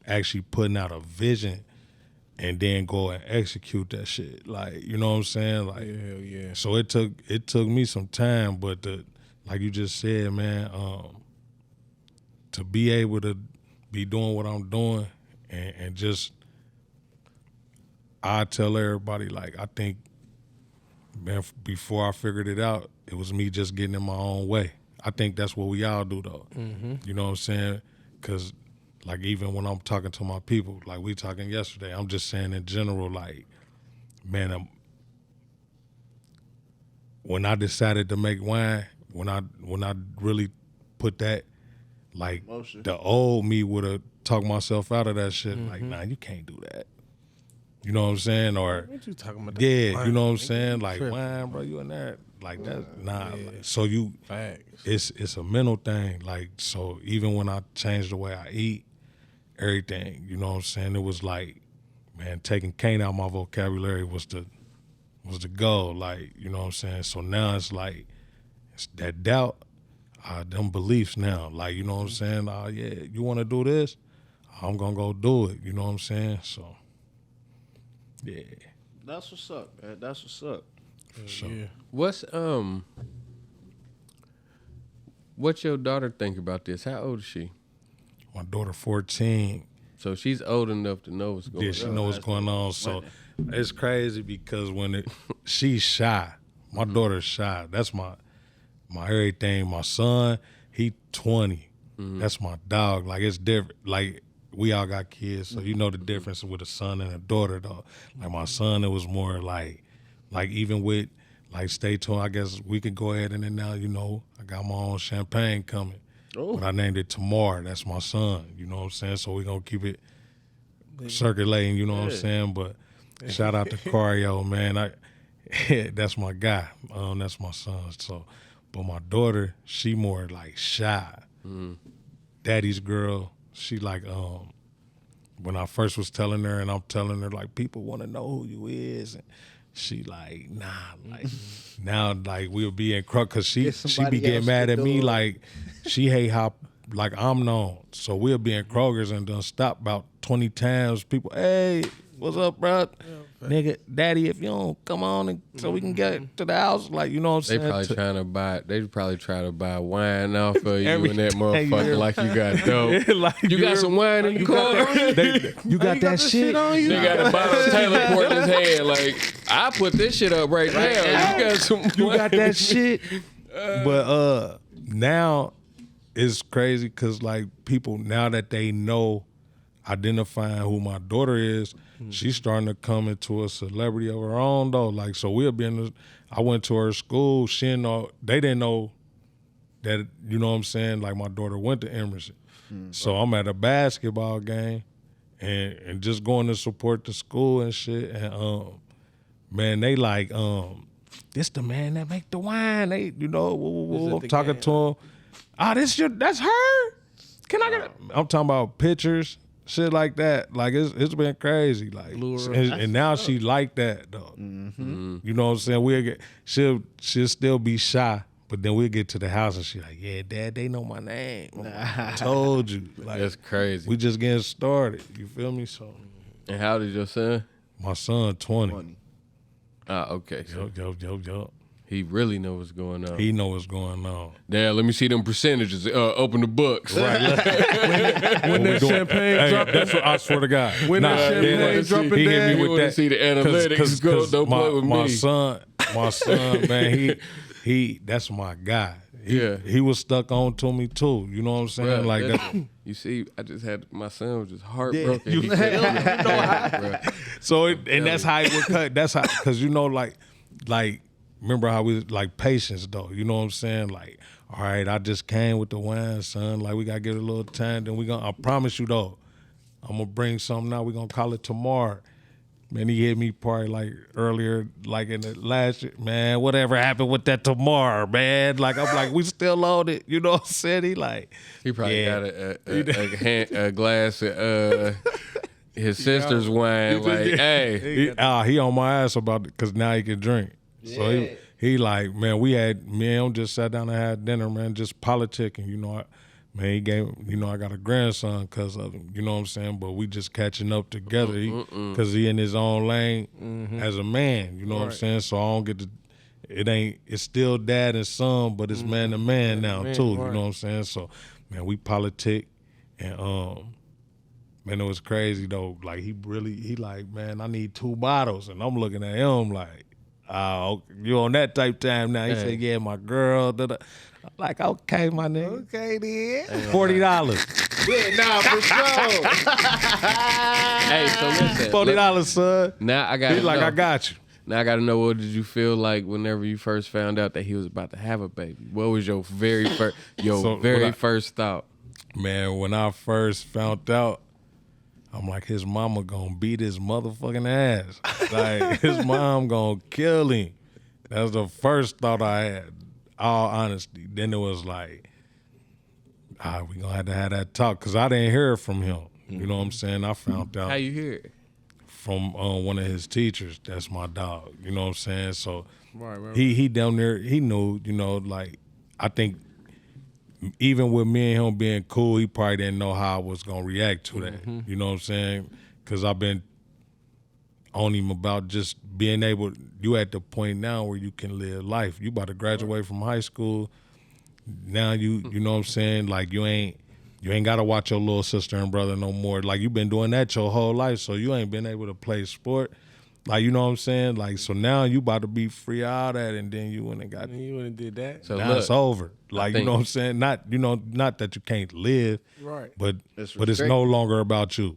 actually putting out a vision and then go and execute that shit. Like, you know what I'm saying? Like, hell yeah. so it took me some time, but like you just said, man, to be able to be doing what I'm doing and just, I tell everybody, like, I think, man, before I figured it out, it was me just getting in my own way. I think that's what we all do, though. Mm-hmm. You know what I'm saying? Because, like, even when I'm talking to my people, like we talking yesterday, I'm just saying in general, like, man, when I decided to make wine, when I really put that, like, Motion. the old me would have talked myself out of that shit. Like, nah, you can't do that. You know what I'm saying? Or What you talking about? yeah, Wine, you know what I'm nigga? saying? Like, Tripping. wine, bro, you in there? Like that? Nah. Yeah. Like, so you, Facts. it's a mental thing. Like, so even when I changed the way I eat, everything, you know what I'm saying? It was like, man, taking cane out my vocabulary was the goal. Like, you know what I'm saying? So now it's like, it's that doubt, them beliefs now. Like, you know what I'm saying? Yeah, you want to do this? I'm gonna go do it. You know what I'm saying? So, yeah. That's what's up, man. That's what's up. So, Yeah. What's your daughter think about this? How old is she? my daughter 14. So she's old enough to know what's going Yeah, on. she know what's going on. So it's crazy because she's shy. My daughter's shy. That's my everything. My son, he 20. That's my dog. Like, it's different. Like, we all got kids, so you know the difference with a son and a daughter, though. Like, my son, it was more like even with, like, stay tuned. I guess we could go ahead and then now, you know, I got my own champagne coming. Oh. But I named it Tamar. That's my son. You know what I'm saying? So we're going to keep it circulating, you know what I'm saying? But shout out to Cario, man. That's my guy. That's my son. So, but my daughter, she more like shy. Daddy's girl. She like, when I first was telling her, and I'm telling her, like, people want to know who you is. And she like, nah, like now like we'll be in Kroger because she Get be somebody getting else mad to at me do it. like she hate how like I'm known. So we'll be in Kroger's and done stop about 20 times. People, hey, what's up, bro? Nigga, daddy, if you don't come on and so we can get to the house, like you know what They I'm saying? probably trying to buy. They probably try to buy wine off of you Every and that day, motherfucker yeah. like you got dope. Like, You got some wine in the car. you got that shit on you? They got a bottle of Taylor Port in his hand. Like I put this shit up right now. You got some. You wine got in that shit. But now it's crazy because like people now that they know identifying who my daughter is, she's starting to come into a celebrity of her own though. Like so we'll be in the, I went to her school, she didn't know, they didn't know that, you know what I'm saying, like my daughter went to Emerson. So I'm at a basketball game and just going to support the school and shit. And man, they like, this the man that make the wine. They, you know, I'm talking to him. That's her? Can I get it? I'm talking about pictures, shit like that. Like it's been crazy. Like and now she like that though. You know what I'm saying? She'll still be shy, but then we'll get to the house and she like, yeah, Dad, they know my name. I told you. Like That's crazy. we just getting started. You feel me? So And how old is your son? my son 20. Ah, okay. So Yo. he really knows what's going on. He know what's going on. Dad, let me see them percentages. Open the books. Right. When that champagne drop, That's what I swear to God. When that champagne yeah, dropping he hit down, me you with wanna that. see the analytics. Go, don't play with my me. my son, man, he that's my guy. He was stuck on to me too. You know what I'm saying? Bruh, like that's- that. you see, I just had my son was just heartbroken. You He know kept bruh. So and that's how it would cut. That's how, because you know, like remember how we like patience though. You know what I'm saying? Like, all right, I just came with the wine, son. Like we gotta give it a little time. Then I promise you though, I'm gonna bring something out. We gonna call it tomorrow. Man, he hit me probably like earlier, like in the last year. Man, whatever happened with that tomorrow, man? Like I'm like, we still on it. You know what I'm saying? He like, He probably yeah. got a glass of his sister's wine. Like, hey, he on my ass about it because now he can drink. So he like, man, me and him just sat down and had dinner, man, just politicking. You know, man, he gave, you know, I got a grandson because of him. You know what I'm saying? But we just catching up together because he in his own lane as a man. You know what I'm saying? So I don't get to. It's still dad and son, but it's man to man now too. You know what I'm saying? So, man, we politic and man, it was crazy though. Like he like, man, I need 2 bottles, and I'm looking at him like, oh, you on that type time now? He said, yeah, my girl. Da-da. I'm like, okay, my nigga. Okay, then. $40. Yeah, nah, for sure. hey, so listen. $40, son. Now I got. He's like, I got you. Now I got to know, what did you feel like whenever you first found out that he was about to have a baby? What was your very first first thought? Man, when I first found out, I'm like, his mama gonna beat his motherfucking ass. Like, his mom gonna kill him. That's the first thought I had, all honesty. Then it was like, we gonna have to have that talk, because I didn't hear it from him. You know what I'm saying? I found out How you hear it? from one of his teachers. That's my dog. You know what I'm saying? So he down there, he knew, you know, like, I think even with me and him being cool, he probably didn't know how I was gonna react to that. You know what I'm saying? Because I've been on him about just being able. You at the point now where you can live life. You about to graduate from high school. Now you know what I'm saying? Like you ain't gotta watch your little sister and brother no more. Like you've been doing that your whole life, so you ain't been able to play sport. Like, you know what I'm saying? Like, so now you about to be free out of that, and then you went and got. You wouldn't did that. So Now look, it's over. Like, you know what I'm saying? Not that you can't live, Right. but It's it's no longer about you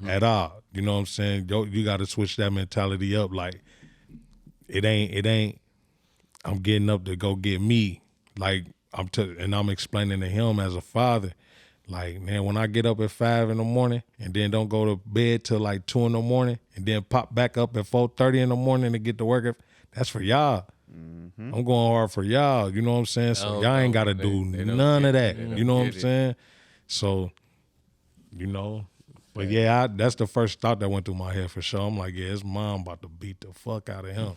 at all. You know what I'm saying? You got to switch that mentality up. Like, it ain't. I'm getting up to go get me. Like and I'm explaining to him as a father. Like, man, when I get up at 5 a.m. and then don't go to bed till like 2 a.m. and then pop back up at 4:30 in to get to work, that's for y'all. I'm going hard for y'all. You know what I'm saying? So y'all ain't got to do none of that. You know what I'm saying? So, you know, But yeah, that's the first thought that went through my head for sure. I'm like, yeah, his mom about to beat the fuck out of him.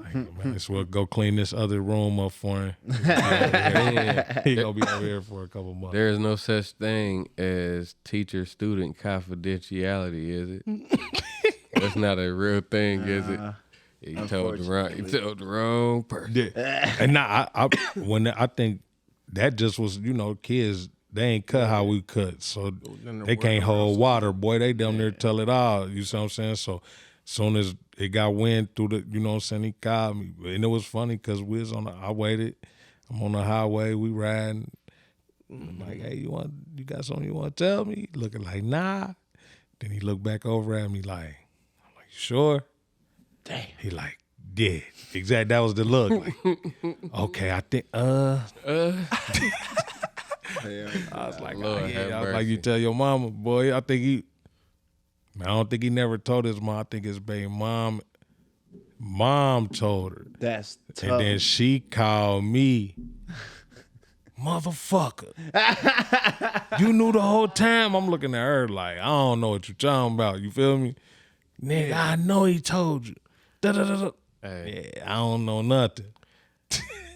Like, man, this will go clean this other room up for him. He gonna be over here for a couple months. There is no such thing as teacher-student confidentiality, is it? That's not a real thing, is it? He told the wrong person. Yeah. And now I think that just was, kids, they ain't cut how we cut. So they can't hold water, boy. They down there tell it all. You see what I'm saying? So soon as it got wind through the, you know what I'm saying, he called me. And it was funny because I waited. I'm on the highway, we riding. I'm like, hey, you got something you want to tell me? Looking like, nah. Then he looked back over at me like, I'm like, you sure? Damn. He like, yeah, exactly. That was the look. Like, okay, I think, I was like, Lord have I was like, mercy. you tell your mama, boy. I don't think he never told his mom. I think his baby mom told her. That's tough. And then she called me, motherfucker. You knew the whole time. I'm looking at her like, I don't know what you're talking about. You feel me? Nigga, I know he told you. Da-da-da-da. Hey. Yeah, I don't know nothing.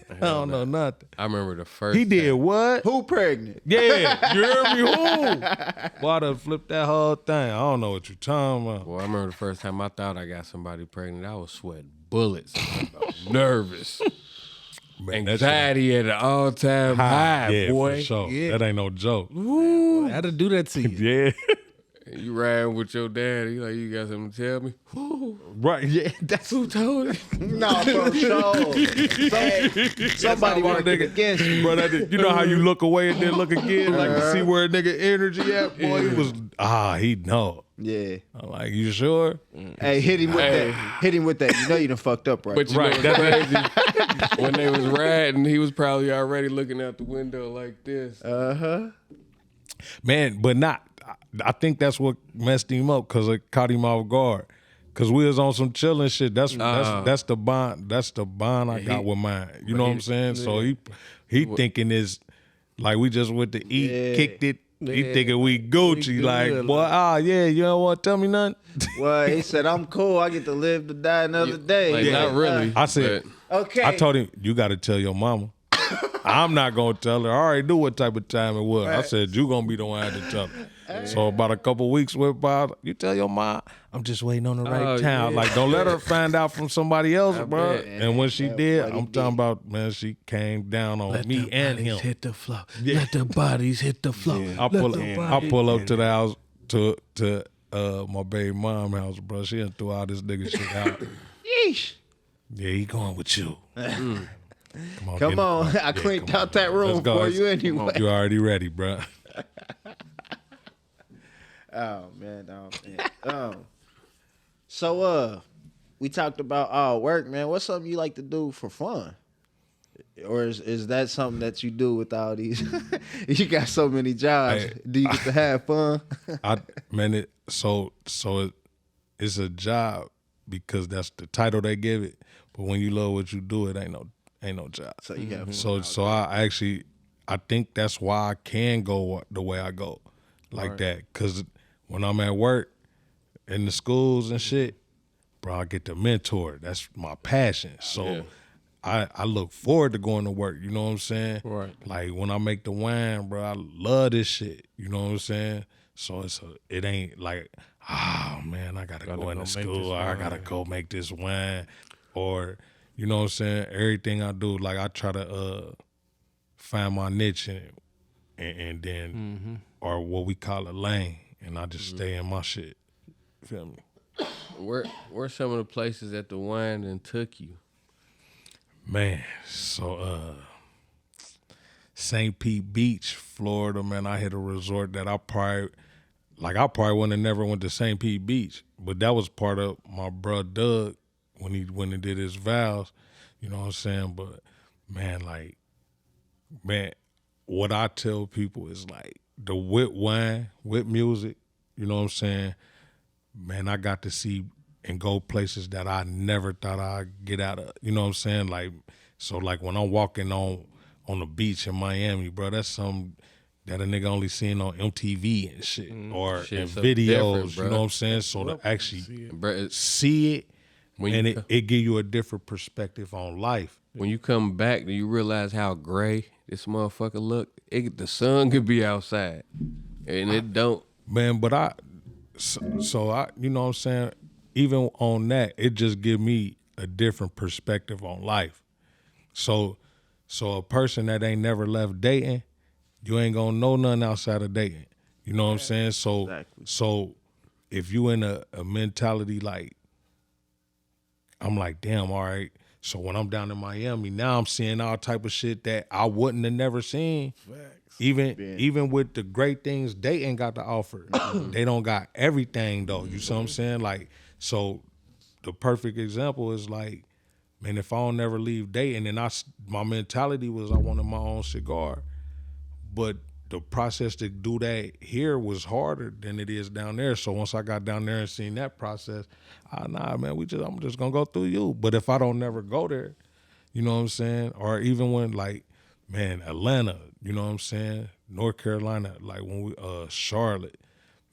I don't know nothing. I remember the first He did time. what? Who pregnant? Yeah, you heard me? Who? Boy, I done flipped that whole thing. I don't know what you're talking about. Well, I remember the first time I thought I got somebody pregnant. I was sweating bullets. I was nervous. Man, that shit Anxiety at an all-time high, yeah, boy. for sure. Yeah. That ain't no joke. How'd it do that to you? Yeah. You riding with your daddy, like, you got something to tell me? Right, yeah. That's who told you. No, for sure. Somebody working against you. Bro, you know how you look away and then look again, like to see where a nigga energy at? Boy, he was, he know. Yeah. I'm like, you sure? Hey, hit him with that. Hit him with that. You know you done fucked up, right? But you know what's crazy? When they was riding, he was probably already looking out the window like this. Man, but not. I think that's what messed him up because it caught him off guard. Cause we was on some chilling shit. That's the bond. That's the bond I got with mine. You know what I'm saying? So he thinking is like we just went to eat, kicked it. He thinking we Gucci. Like, boy, yeah, you don't want to tell me nothing? Well, he said, I'm cool. I get to live to die another day. Like, not really. I said, Okay. I told him, you got to tell your mama. I'm not going to tell her. I already knew what type of time it was. I said, you going to be the one to tell her. So about a couple weeks went by. You tell your mom, I'm just waiting on the right time. Yeah. Like, don't let her find out from somebody else, bro. bet. And when she did, I'm talking about, man, she came down on me and him. Hit the floor. Let the bodies hit the floor. I pull up to the house to my baby mom house, bro. She done threw all this nigga shit out. Yeesh. Yeah, he going with you. Come on. I cleaned out that room for you anyway. You already ready, bro. Oh man. So we talked about work, man. What's something you like to do for fun? Or is that something that you do with all these? You got so many jobs. Do you get to have fun? It's a job because that's the title they give it. But when you love what you do, it ain't no job. So you have So I think that's why I can go the way I go, like that. Cause when I'm at work, in the schools and shit, bro, I get to mentor. That's my passion. So I look forward to going to work. You know what I'm saying? Right. Like when I make the wine, bro, I love this shit. You know what I'm saying? So it ain't like, oh man, I gotta go into school. Or I gotta go make this wine, or you know what I'm saying? Everything I do, like I try to find my niche in it, and then or what we call a lane, and I just stay in my shit. Feel me? Where some of the places that the wine and took you? Man, so St. Pete Beach, Florida, man, I hit a resort that I probably wouldn't have never went to St. Pete Beach, but that was part of my bro Doug when he did his vows, you know what I'm saying? But man, what I tell people is like the with wine, with music, you know what I'm saying? Man, I got to see and go places that I never thought I'd get out of. You know what I'm saying? Like when I'm walking on the beach in Miami, bro, that's something that a nigga only seen on MTV and shit or Shit, in so videos. different, You know bruh. what I'm saying? So to actually Bruh, see it, when and you it give you a different perspective on life. when you come back, do you realize how gray this motherfucker look? The sun could be outside, and it don't. Man, but so I, you know what I'm saying? Even on that, it just give me a different perspective on life. So a person that ain't never left dating, you ain't gonna know nothing outside of dating. You know what I'm saying? So Exactly. so if you in a mentality like, I'm like, damn, all right. So when I'm down in Miami, now I'm seeing all type of shit that I wouldn't have never seen. Even with the great things they ain't got to offer. They don't got everything though. You see what I'm saying? Like, so the perfect example is like, man, if I don't never leave dating, and my mentality was I wanted my own cigar. But the process to do that here was harder than it is down there. So once I got down there and seen that process, nah, man, I'm just gonna go through you. But if I don't never go there, you know what I'm saying? Or even when like, man, Atlanta, you know what I'm saying? North Carolina, like when we Charlotte,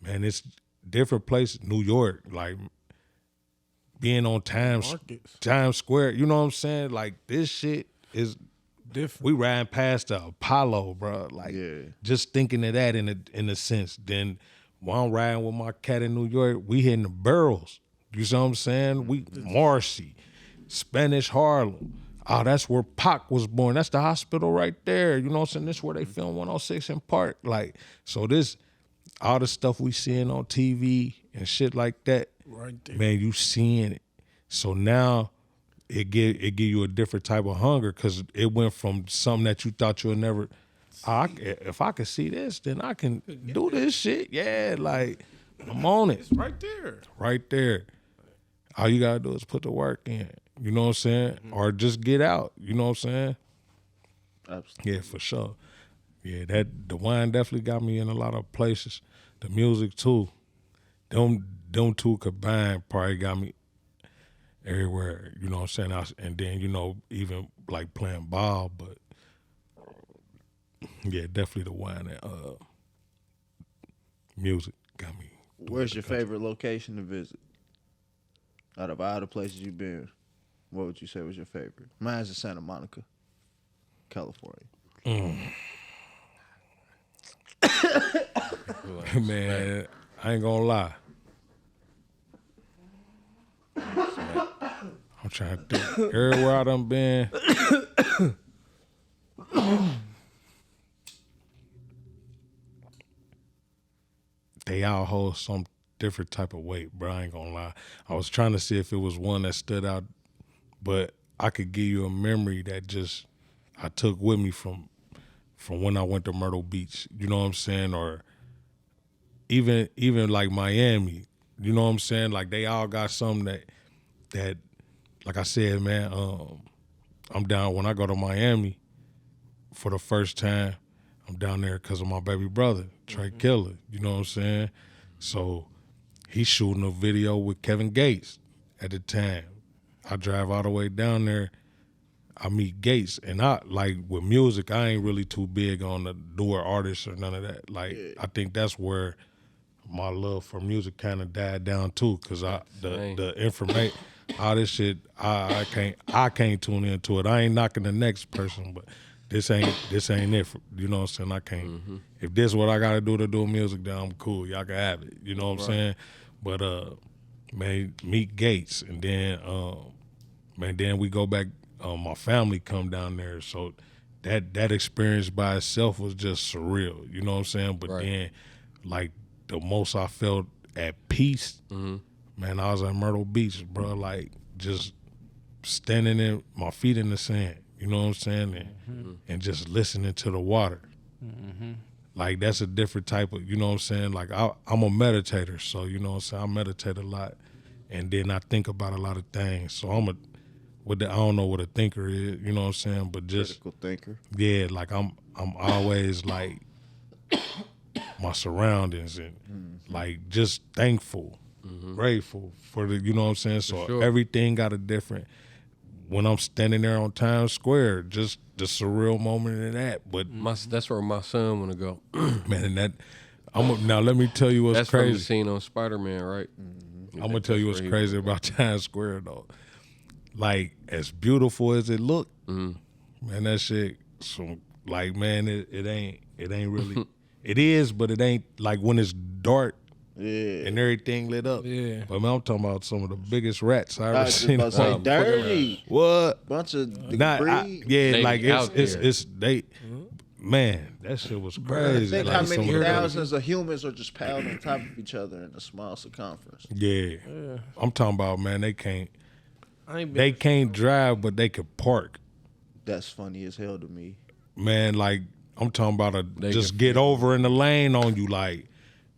man, it's different places. New York, like being on Times Square, you know what I'm saying? Like this shit is different. we riding past the Apollo, bro. Like just thinking of that in a sense. Then while I'm riding with my cat in New York, we hitting the boroughs. You see what I'm saying? We Marcy, Spanish Harlem. Oh, that's where Pac was born. That's the hospital right there. You know what I'm saying? This is where they filmed 106 in Park. Like, so this, all the stuff we seeing on TV and shit like that, Right there. man, you seeing it. So now it give you a different type of hunger because it went from something that you thought you would never. If I could see this, then I can do this shit. Yeah, like I'm on it. It's right there. Right there. All you gotta do is put the work in. You know what I'm saying? Or just get out. You know what I'm saying? Absolutely. Yeah, for sure. Yeah, the wine definitely got me in a lot of places. The music too. Them two combined probably got me everywhere. You know what I'm saying? And then, you know, even like playing ball, but yeah, definitely the wine and music got me. Where's your favorite location to visit? Out of all the places you've been, what would you say was your favorite? Mine's in Santa Monica, California. Man, I ain't gonna lie. I'm trying to think. Everywhere I done been, they all hold some different type of weight, bro. I ain't gonna lie. I was trying to see if it was one that stood out, but I could give you a memory that just I took with me from when I went to Myrtle Beach. You know what I'm saying? Or even like Miami. You know what I'm saying? Like they all got something that like I said, man, I'm down when I go to Miami for the first time. I'm down there because of my baby brother, Trey Killer. You know what I'm saying? So he's shooting a video with Kevin Gates at the time. I drive all the way down there. I meet Gates, and I like with music. I ain't really too big on the newer artists or none of that. Like I think that's where my love for music kind of died down too, because the information, all this shit, I can't tune into it. I ain't knocking the next person, but this ain't it. You know what I'm saying? I can't. If this is what I got to do music, then I'm cool. Y'all can have it. You know what I'm saying? But man, meet Gates, and then man, then we go back. My family come down there, so that experience by itself was just surreal. You know what I'm saying? But then, like the most I felt at peace, man, I was at Myrtle Beach, bro. Like just standing in my feet in the sand. You know what I'm saying? And just listening to the water. Like that's a different type of. You know what I'm saying? Like I'm a meditator, so you know what I'm saying. I meditate a lot, and then I think about a lot of things. So I don't know what a thinker is, you know what I'm saying, but just Critical thinker. Yeah, like I'm always like my surroundings and like just thankful, grateful for the, you know what I'm saying. So sure. everything got a different when I'm standing there on Times Square, just the surreal moment in that. But That's where my son want to go. man, and that now let me tell you what's That's from the crazy. scene on Spider-Man, right? I'm gonna tell you what's crazy about Times Square though. Like as beautiful as it looked, man, that shit. Like man, it ain't really. It is, but it ain't like when it's dark. Yeah. And everything lit up. Yeah. But man, I'm talking about some of the biggest rats I I ever was just seen. about to say dirty. What? Bunch of debris. They Like out there. it's they. Man, that shit was crazy. Think Like, how some many of the- thousands of humans are just piled on top of each other in a small circumference. Yeah. I'm talking about man. They can't I ain't drive, but they could park. That's funny as hell to me. Man, like I'm talking about just can get over in the lane on you, like.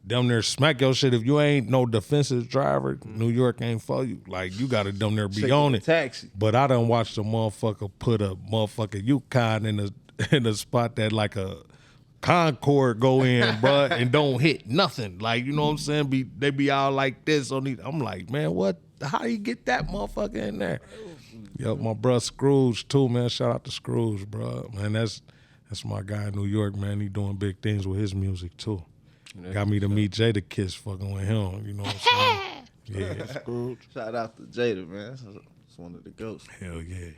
Damn near smack your shit. If you ain't no defensive driver, New York ain't for you. Like, you got to damn near be Take on a it. taxi. But I done watched a motherfucker put a motherfucking Yukon in a spot that like a Concorde go in, bruh, and don't hit nothing. Like, you know what I'm saying? They be all like this on these. I'm like, man, what? How you get that motherfucker in there? Yo, my bruh Scrooge too, man. Shout out to Scrooge, bruh. Man, that's my guy in New York, man. He doing big things with his music too. Got me to meet Jada Kiss fucking with him. You know what I'm saying? Yeah. Shout out to Jada, man. It's one of the ghosts. Hell yeah.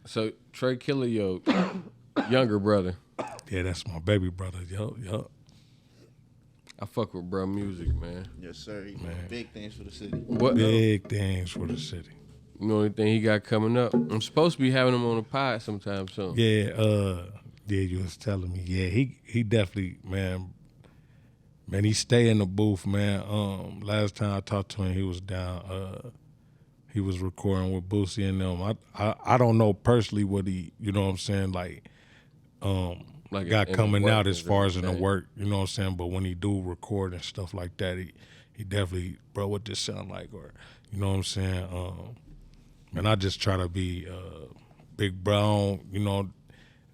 So Trey Killer, your younger brother. Yeah, that's my baby brother. Yup. I fuck with bro music, man. Yes, sir. He doing big things for the city. What? Big things for the city. You know anything he got coming up? I'm supposed to be having him on the pod sometime soon. Yeah, you was telling me. Yeah, he definitely, man, he stay in the booth, man. Last time I talked to him, he was down. He was recording with Boosie and them. I don't know personally what he, you know what I'm saying, like got in the coming work out as far as in the everything. work, you know what I'm saying. But when he do record and stuff like that, he definitely, bro, what this sound like, or you know what I'm saying. Man, I just try to be big brown, you know.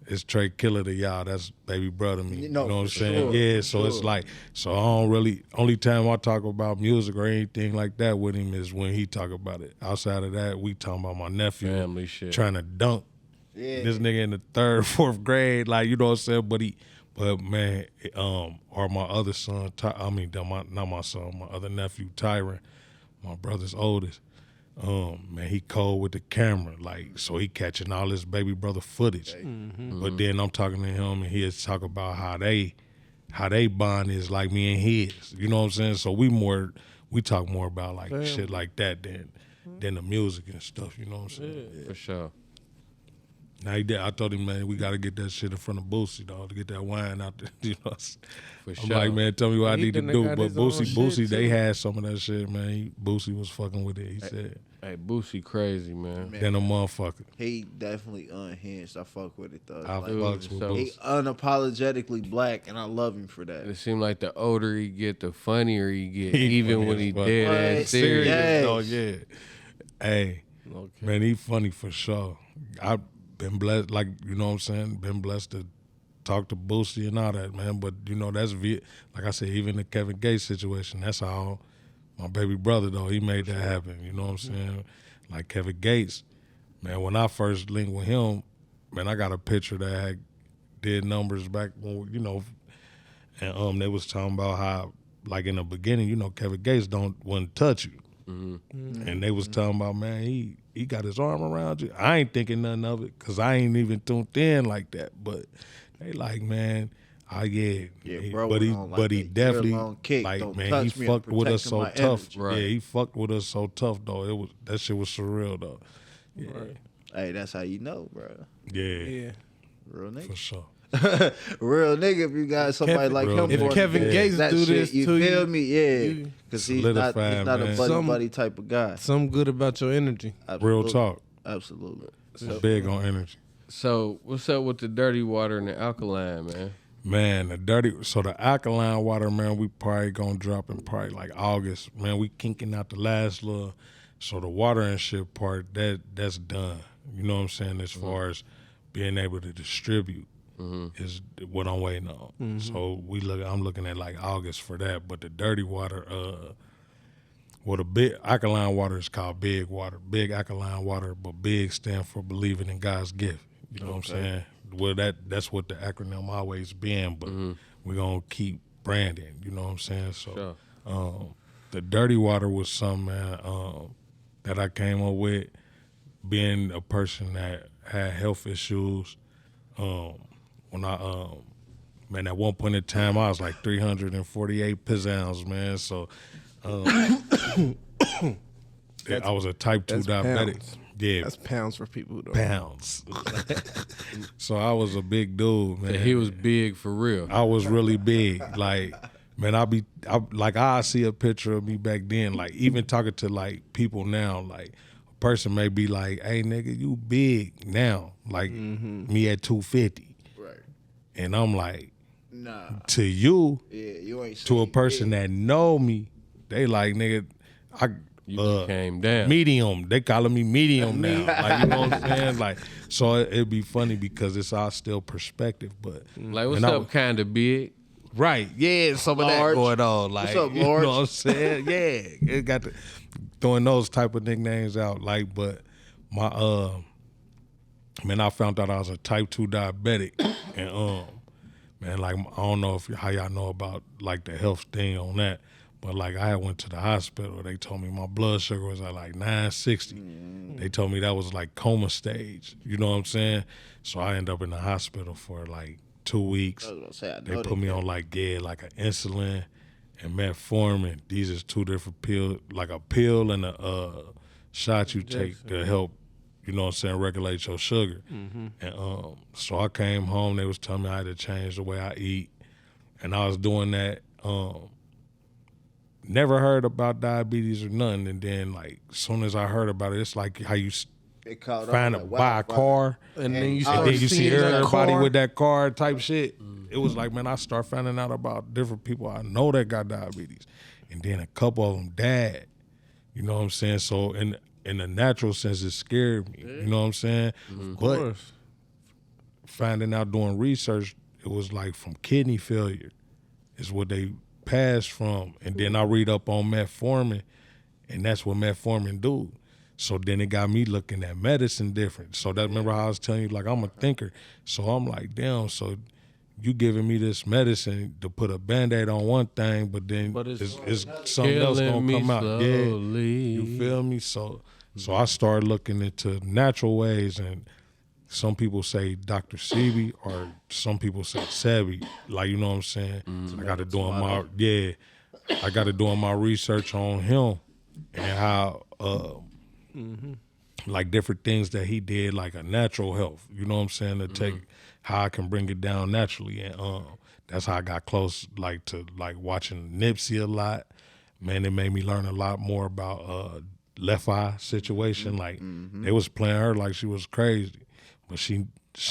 It's Trey Killer to y'all. That's baby brother me. You know what I'm saying? sure, Yeah, for so it's sure. like, so I don't really, only time I talk about music or anything like that with him is when he talk about it. Outside of that, we talking about my nephew Family shit. trying to dunk. Yeah. This nigga in the 3rd, 4th grade, like, you know what I'm saying? But man, or my other son, not my son, my other nephew, Tyron, my brother's oldest. Man, he cold with the camera, like, so he catching all this baby brother footage. But then I'm talking to him and he'll talk about how they bond is like me and his. You know what I'm saying? So we talk more about like shit like that than the music and stuff, you know what I'm saying? For sure. Now I told him, man, we gotta get that shit in front of Boosie, dog, to get that wine out there. You know, For I'm sure. like, man, tell me what I He need to done do. got But his own Boosie, shit, they too. had some of that shit, man. Boosie was fucking with it. He said, Hey, Boosie crazy, man. Man. then a motherfucker. He definitely unhinged. I fuck with it though. I Like, fucks with so- he Boosie. unapologetically black, and I love him for And that. it seemed like the older he get, the funnier he get, He even funny when as he fuck. dead Right. ass serious. Yes. Dog, yeah. Hey, man, he funny for sure. I've been blessed, like, you know what I'm saying? Been blessed to talk to Boosie and all that, man. But, you know, like I said, even the Kevin Gates situation, that's how my baby brother, though, he made that happen. You know what I'm saying? Like Kevin Gates, man, when I first linked with him, man, I got a picture that had did numbers back when, you know, and they was talking about how, like in the beginning, you know, Kevin Gates wouldn't touch you. And they was talking about, man, he got his arm around you. I ain't thinking nothing of it because I ain't even tuned in like that. But they like, man, Yeah, bro, but he went on, like, he a definitely year-long kick. like, Don't man, touch he me, I'm fucked with us protecting so my tough. energy. Right. Yeah, he fucked with us so tough though. That shit was surreal though. Yeah, Hey, that's how you know, bro. yeah, Yeah. Real for nigga. sure. Real nigga. If you got somebody Kevin- like Real him, nigga. for If Kevin that Gates do shit, this you to feel you, me? Yeah, you- because he's not Solidified, a man. buddy Some- buddy type of guy. Something good about your energy. Real Absolutely. talk. Absolutely. Big on energy. So what's up with the dirty water and the alkaline, man? Man, the alkaline water, man, we probably gonna drop in probably like August. Man, we kinking out the last little, so the water and shit part, that's done. You know what I'm saying? As far as being able to distribute is what I'm waiting on. So I'm looking at like August for that. But the dirty water, Well, the big alkaline water is called BIGG water. Big alkaline water, but BIGG stand for believing in God's gift. You know what I'm saying? Well, that's what the acronym always been, but we're gonna keep branding. You know what I'm saying? So, the dirty water was something, man, that I came up with, being a person that had health issues. When I man, at one point in time, I was like 348 pounds, man. So. I was a type 2 diabetic. Pounds. Yeah, That's pounds for people who don't. pounds. So I was a big dude, man. And he was big for real. I was really big. Like, man, I see a picture of me back then. Like, even talking to like people now, like a person may be like, "Hey, nigga, you big now." Like me at 250, Right. and I'm like, Nah. to you, Yeah, you ain't to a seen person that know me, they like, nigga, You came down. medium. They calling me medium now. Like, you know what I'm saying? Like, so it'd be funny because it's all still perspective. But Like, what's and I up, was- kind of big? right? Yeah, some of that Large. going on. Like, up, you know Large? what I'm saying? Yeah, it got throwing those type of nicknames out. Like, but my man, I found out I was a type 2 diabetic, and man, like I don't know how y'all know about like the health thing on that. But like I went to the hospital, they told me my blood sugar was at like 960. They told me that was like coma stage. You know what I'm saying? So I ended up in the hospital for like 2 weeks. I was gonna say, I They know put me on like an insulin and metformin. These is two different pills, like a pill and a shot you take to help, you know what I'm saying, regulate your sugar. And so I came home, they was telling me I had to change the way I eat. And I was doing that. Never heard about diabetes or nothing. And then like as soon as I heard about it, it's like how you It caught find on a like buy a wildfire. car. And then you I And then you see seeing that everybody car. with that car type shit. It was like, man, I start finding out about different people I know that got diabetes. And then a couple of them died. You know what I'm saying? So in the natural sense, it scared me. You know what I'm saying? But finding out doing research, it was like from kidney failure is what they passed from. And then I read up on metformin, and that's what metformin do. So then it got me looking at medicine different. So that remember how I was telling you, like I'm a thinker. So I'm like, damn, so you giving me this medicine to put a Band-Aid on one thing, but then it's something else Killing gonna me come out. slowly. Yeah. You feel me? So I started looking into natural ways, and some people say Dr. Sebi or some people say Sebi. Like, you know what I'm saying? I got to doing my research on him and how like different things that he did, like a natural health. You know what I'm saying? To take how I can bring it down naturally, and that's how I got close, like to like watching Nipsey a lot. Man, it made me learn a lot more about left eye situation. Like they was playing her like she was crazy, but she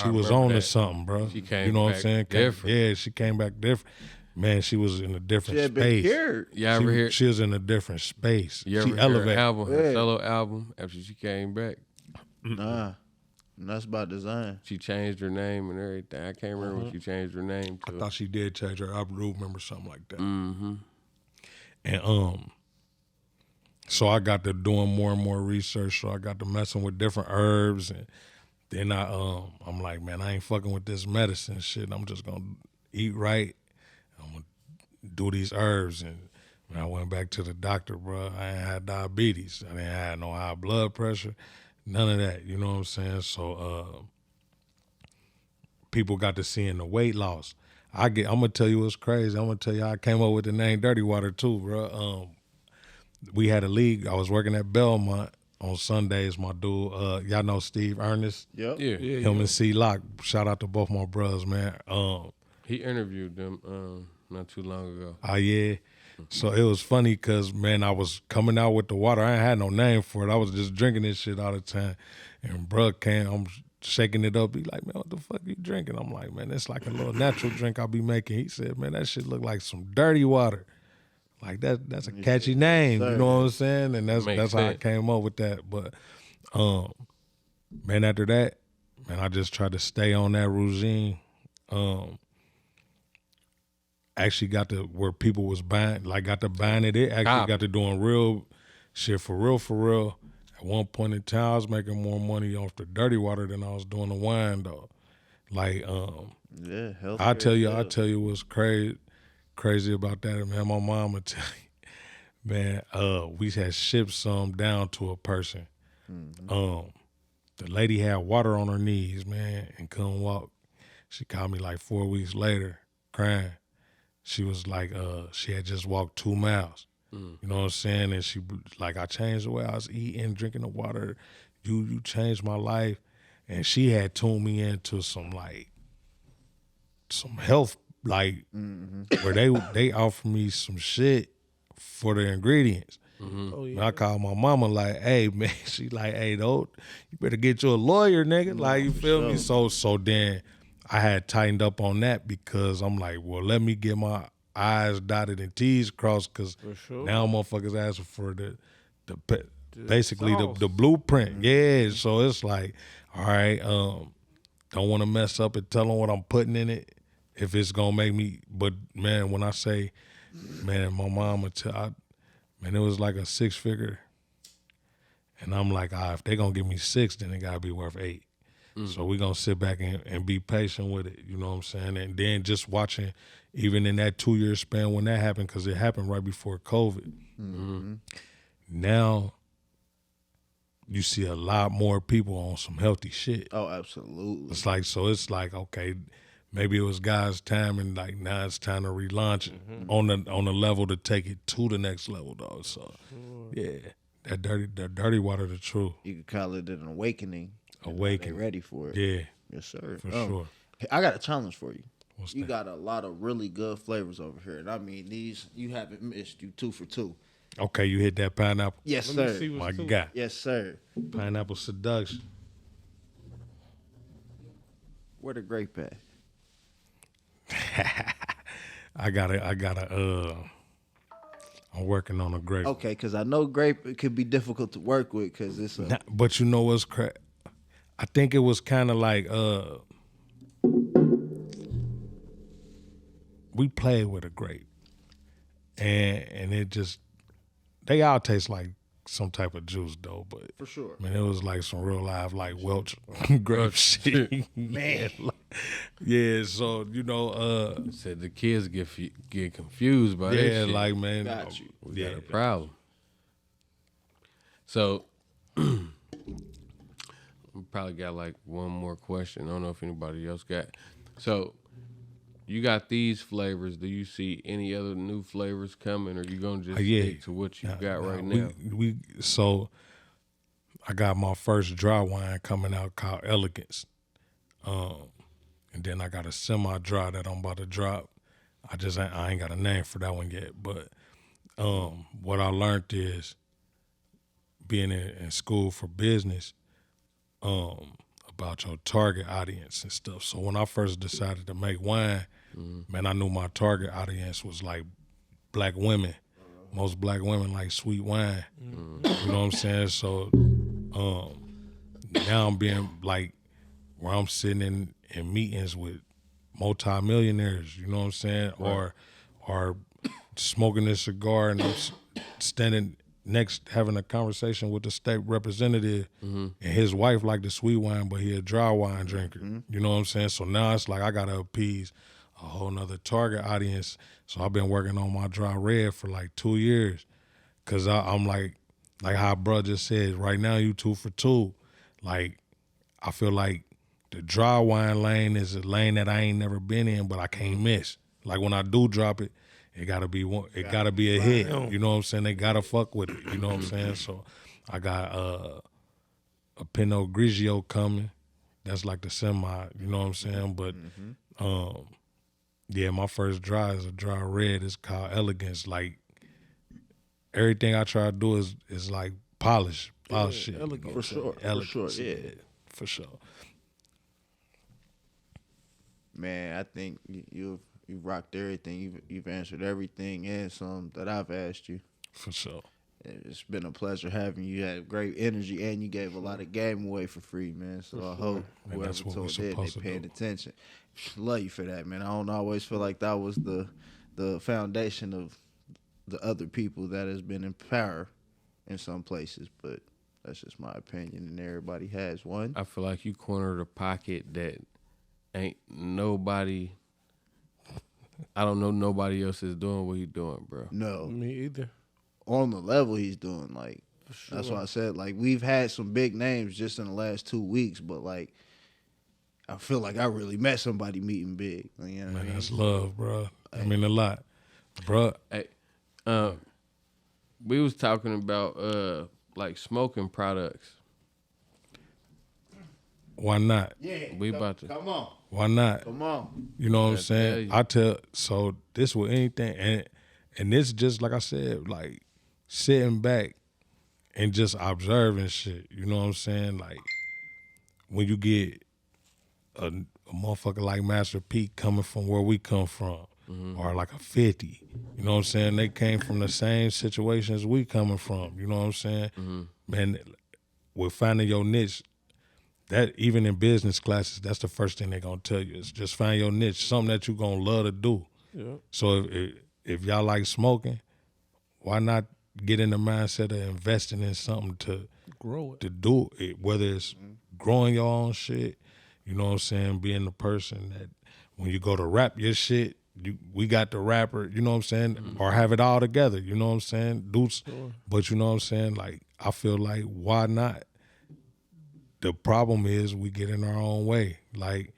was on to something, bro. She came you know what I'm back saying? different. Yeah, she came back different. Man, she was in a different She had been space. cured. You ever hear? She was in a different space. You ever She hear her elevated. album, her Yeah. solo album after she came back? Nah. And that's by design. She changed her name and everything. I can't remember what she changed her name I to. thought she did change her. I do remember something like that. Mm-hmm. And so I got to doing more and more research. So I got to messing with different herbs, and then I'm like, man, I ain't fucking with this medicine shit. I'm just gonna eat right. I'm gonna do these herbs. And when I went back to the doctor, bro, I ain't had diabetes. I didn't have no high blood pressure, none of that. You know what I'm saying? So people got to seeing the weight loss. I'm gonna tell you what's crazy. I'm gonna tell you I came up with the name Dirty Water too, bro. We had a league. I was working at Belmont on Sundays. My dude, y'all know Steve Ernest. Yep. Yeah. Him and C Lock. Shout out to both my brothers, man. He interviewed them not too long ago. Yeah. So it was funny because, man, I was coming out with the water. I ain't had no name for it. I was just drinking this shit all the time. And bruh came, I'm shaking it up. He like, man, what the fuck you drinking? I'm like, man, it's like a little natural drink I'll be making. He said, man, that shit look like some dirty water. Like that's a catchy name. You know what I'm saying? And that's Makes how I sense. came up with that. But man, after that, man, I just tried to stay on that routine. Actually got to where people was buying, like got to buying it. It actually got to doing real shit, for real, at one point in time, I was making more money off the dirty water than I was doing the wine, though. Like, Yeah, healthcare. I tell you what's crazy about that, man. My mom would tell you, man, we had shipped some down to a person. The lady had water on her knees, man, and couldn't walk. She called me like 4 weeks later, crying. She was like, she had just walked 2 miles. You know what I'm saying? And she like, I changed the way I was eating, drinking the water. You changed my life. And she had tuned me into some health, like where they offered me some shit for the ingredients. Oh, And I called my mama like, hey man, she like, hey, don't you better get you a lawyer, nigga. Like, you feel me? So then I had tightened up on that because I'm like, well, let me get my I's dotted and T's crossed, because now motherfuckers asking for basically the blueprint. Yeah, so it's like, all right, don't want to mess up and tell them what I'm putting in it if it's gonna make me. But man, when I say, man, my mama, man, it was like a 6-figure, and I'm like, if they gonna give me 6, then it gotta be worth 8. So we gonna sit back and be patient with it. You know what I'm saying? And then just watching, even in that 2-year span when that happened, because it happened right before COVID. Now you see a lot more people on some healthy shit. Oh, absolutely. It's like, okay, maybe it was God's time, and like now it's time to relaunch it on the level to take it to the next level, though. So yeah, that dirty water, the truth. You could call it an awakening. Awakening. They ready for it. Yeah, Yes, sir. for sure. Hey, I got a challenge for you. What's You that? got a lot of really good flavors over here. And I mean, these, you haven't missed. You 2 for 2. Okay, you hit that pineapple. Yes, Let me sir. see My what's God, Yes, sir. pineapple seduction. Where the grape at? I gotta. I'm working on a grape. Okay, because I know grape, it could be difficult to work with because it's a. But you know what's I think it was kind of like we played with a grape, and it just, they all taste like some type of juice though. But For sure. man, it was like some real live like Welch grape shit, man. Yeah, so you know, Said the kids get confused by that yeah, shit. like man, Got you. We yeah, got a problem. So we probably got like one more question. I don't know if anybody else got. So you got these flavors. Do you see any other new flavors coming, or you gonna just stick to what you got right now? So I got my first dry wine coming out called Elegance. And then I got a semi-dry that I'm about to drop. I ain't got a name for that one yet. But what I learned is, being in school for business, about your target audience and stuff. So when I first decided to make wine, man, I knew my target audience was like black women. Most black women like sweet wine. You know what I'm saying? So now I'm being like, where I'm sitting in meetings with multimillionaires, you know what I'm saying? Right. Or smoking a cigar and I'm standing next, having a conversation with the state representative, and his wife like the sweet wine, but he a dry wine drinker. You know what I'm saying? So now it's like I gotta appease a whole nother target audience. So I've been working on my dry red for like 2 years, cause I'm like how bro just said, right now you 2 for 2. Like I feel like the dry wine lane is a lane that I ain't never been in, but I can't miss. Like when I do drop it, it gotta be one. It gotta be a hit. You know what I'm saying? They gotta fuck with it. You know what I'm saying? So I got a Pinot Grigio coming. That's like the semi. You know what I'm saying? But yeah, my first dry is a dry red. It's called Elegance. Like everything I try to do is like polish shit. For sure. Elegance, For sure. Yeah. for sure. Man, I think you've rocked everything. You've answered everything and some that I've asked you. For sure. It's been a pleasure having you. You had great energy and you gave a lot of game away for free, man. So I hope Man, whoever that's what we told that they supposed to paying do. attention. Love you for that, man. I don't always feel like that was the foundation of the other people that has been in power in some places, but that's just my opinion, and everybody has one. I feel like you cornered a pocket that ain't nobody. I don't know nobody else is doing what he doing, bro. No, Me either. on the level he's doing, like Sure. that's why I said like we've had some big names just in the last 2 weeks, but like I feel like I really met somebody meeting big. Like, you know what I Man, mean? that's love, bro. I mean a lot, bro. Hey, we was talking about like smoking products. Why not? Yeah, We about to. come on, Why not? come on. You know what I'm I saying? So this with anything, and this just like I said, like sitting back and just observing shit. You know what I'm saying? Like when you get a motherfucker like Master P coming from where we come from, or like a 50. You know what I'm saying? They came from the same situations we coming from. You know what I'm saying? Man, with finding your niche. That even in business classes, that's the first thing they're gonna tell you is just find your niche, something that you gonna love to do. Yeah. So if y'all like smoking, why not get in the mindset of investing in something to Grow it. to do it, whether it's growing your own shit, you know what I'm saying, being the person that when you go to rap your shit, we got the rapper, you know what I'm saying, or have it all together, you know what I'm saying, but you know what I'm saying, like I feel like why not? The problem is we get in our own way. Like,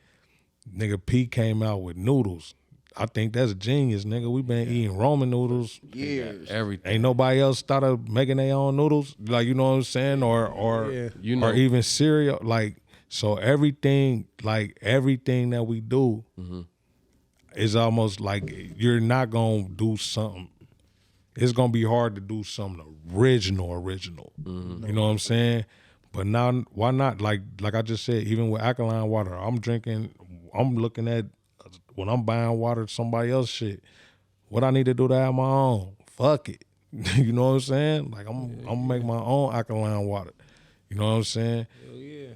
nigga, P came out with noodles. I think that's genius, nigga. We been eating Roman noodles. Years. Everything. Ain't nobody else started making their own noodles. Like, you know what I'm saying? Or You know. or even cereal. Like, so everything that we do is almost like you're not gonna do something. It's gonna be hard to do something original. You know what I'm saying? But now, why not? Like I just said, even with alkaline water, I'm looking at, when I'm buying water, somebody else's shit, what I need to do to have my own. Fuck it. You know what I'm saying? Like, I'm gonna make my own alkaline water. You know what I'm saying? Hell yeah.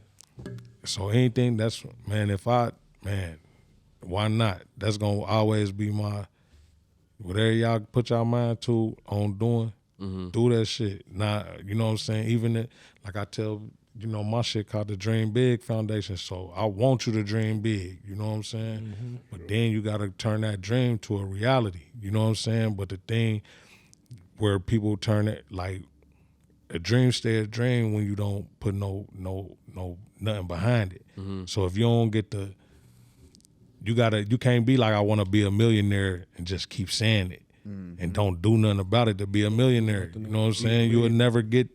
So anything why not? That's gonna always be my, whatever y'all put y'all mind to on doing, do that shit. Nah, you know what I'm saying? Even like I tell, you know, my shit called the Dream Big Foundation. So I want you to dream big. You know what I'm saying? But then you gotta turn that dream to a reality. You know what I'm saying? But the thing where people turn it like a dream stay a dream when you don't put no nothing behind it. So if you don't get you can't be like, I want to be a millionaire and just keep saying it and don't do nothing about it to be a millionaire. You know what I'm saying? You would never get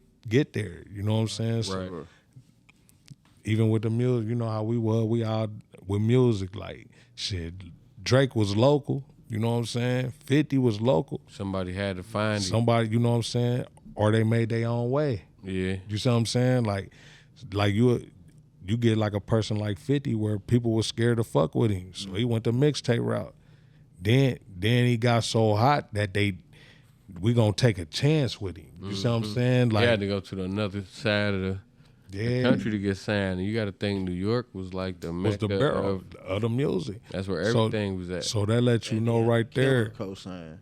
there. You know what I'm saying? So Right. even with the music, you know how we all with music, like shit, Drake was local, you know what I'm saying? 50 was local. Somebody had to find it. Somebody, you know what I'm saying? Or they made their own way. Yeah. You see what I'm saying? Like you get like a person like 50 where people were scared to fuck with him. So he went the mixtape route. Then he got so hot that we gonna take a chance with him. You see what I'm saying? They Like, had to go to the other side of the country to get signed. And you got to think New York was like the was mecca the barrel of, of the music. that's where So- everything was at. So that lets you know right there. Co-sign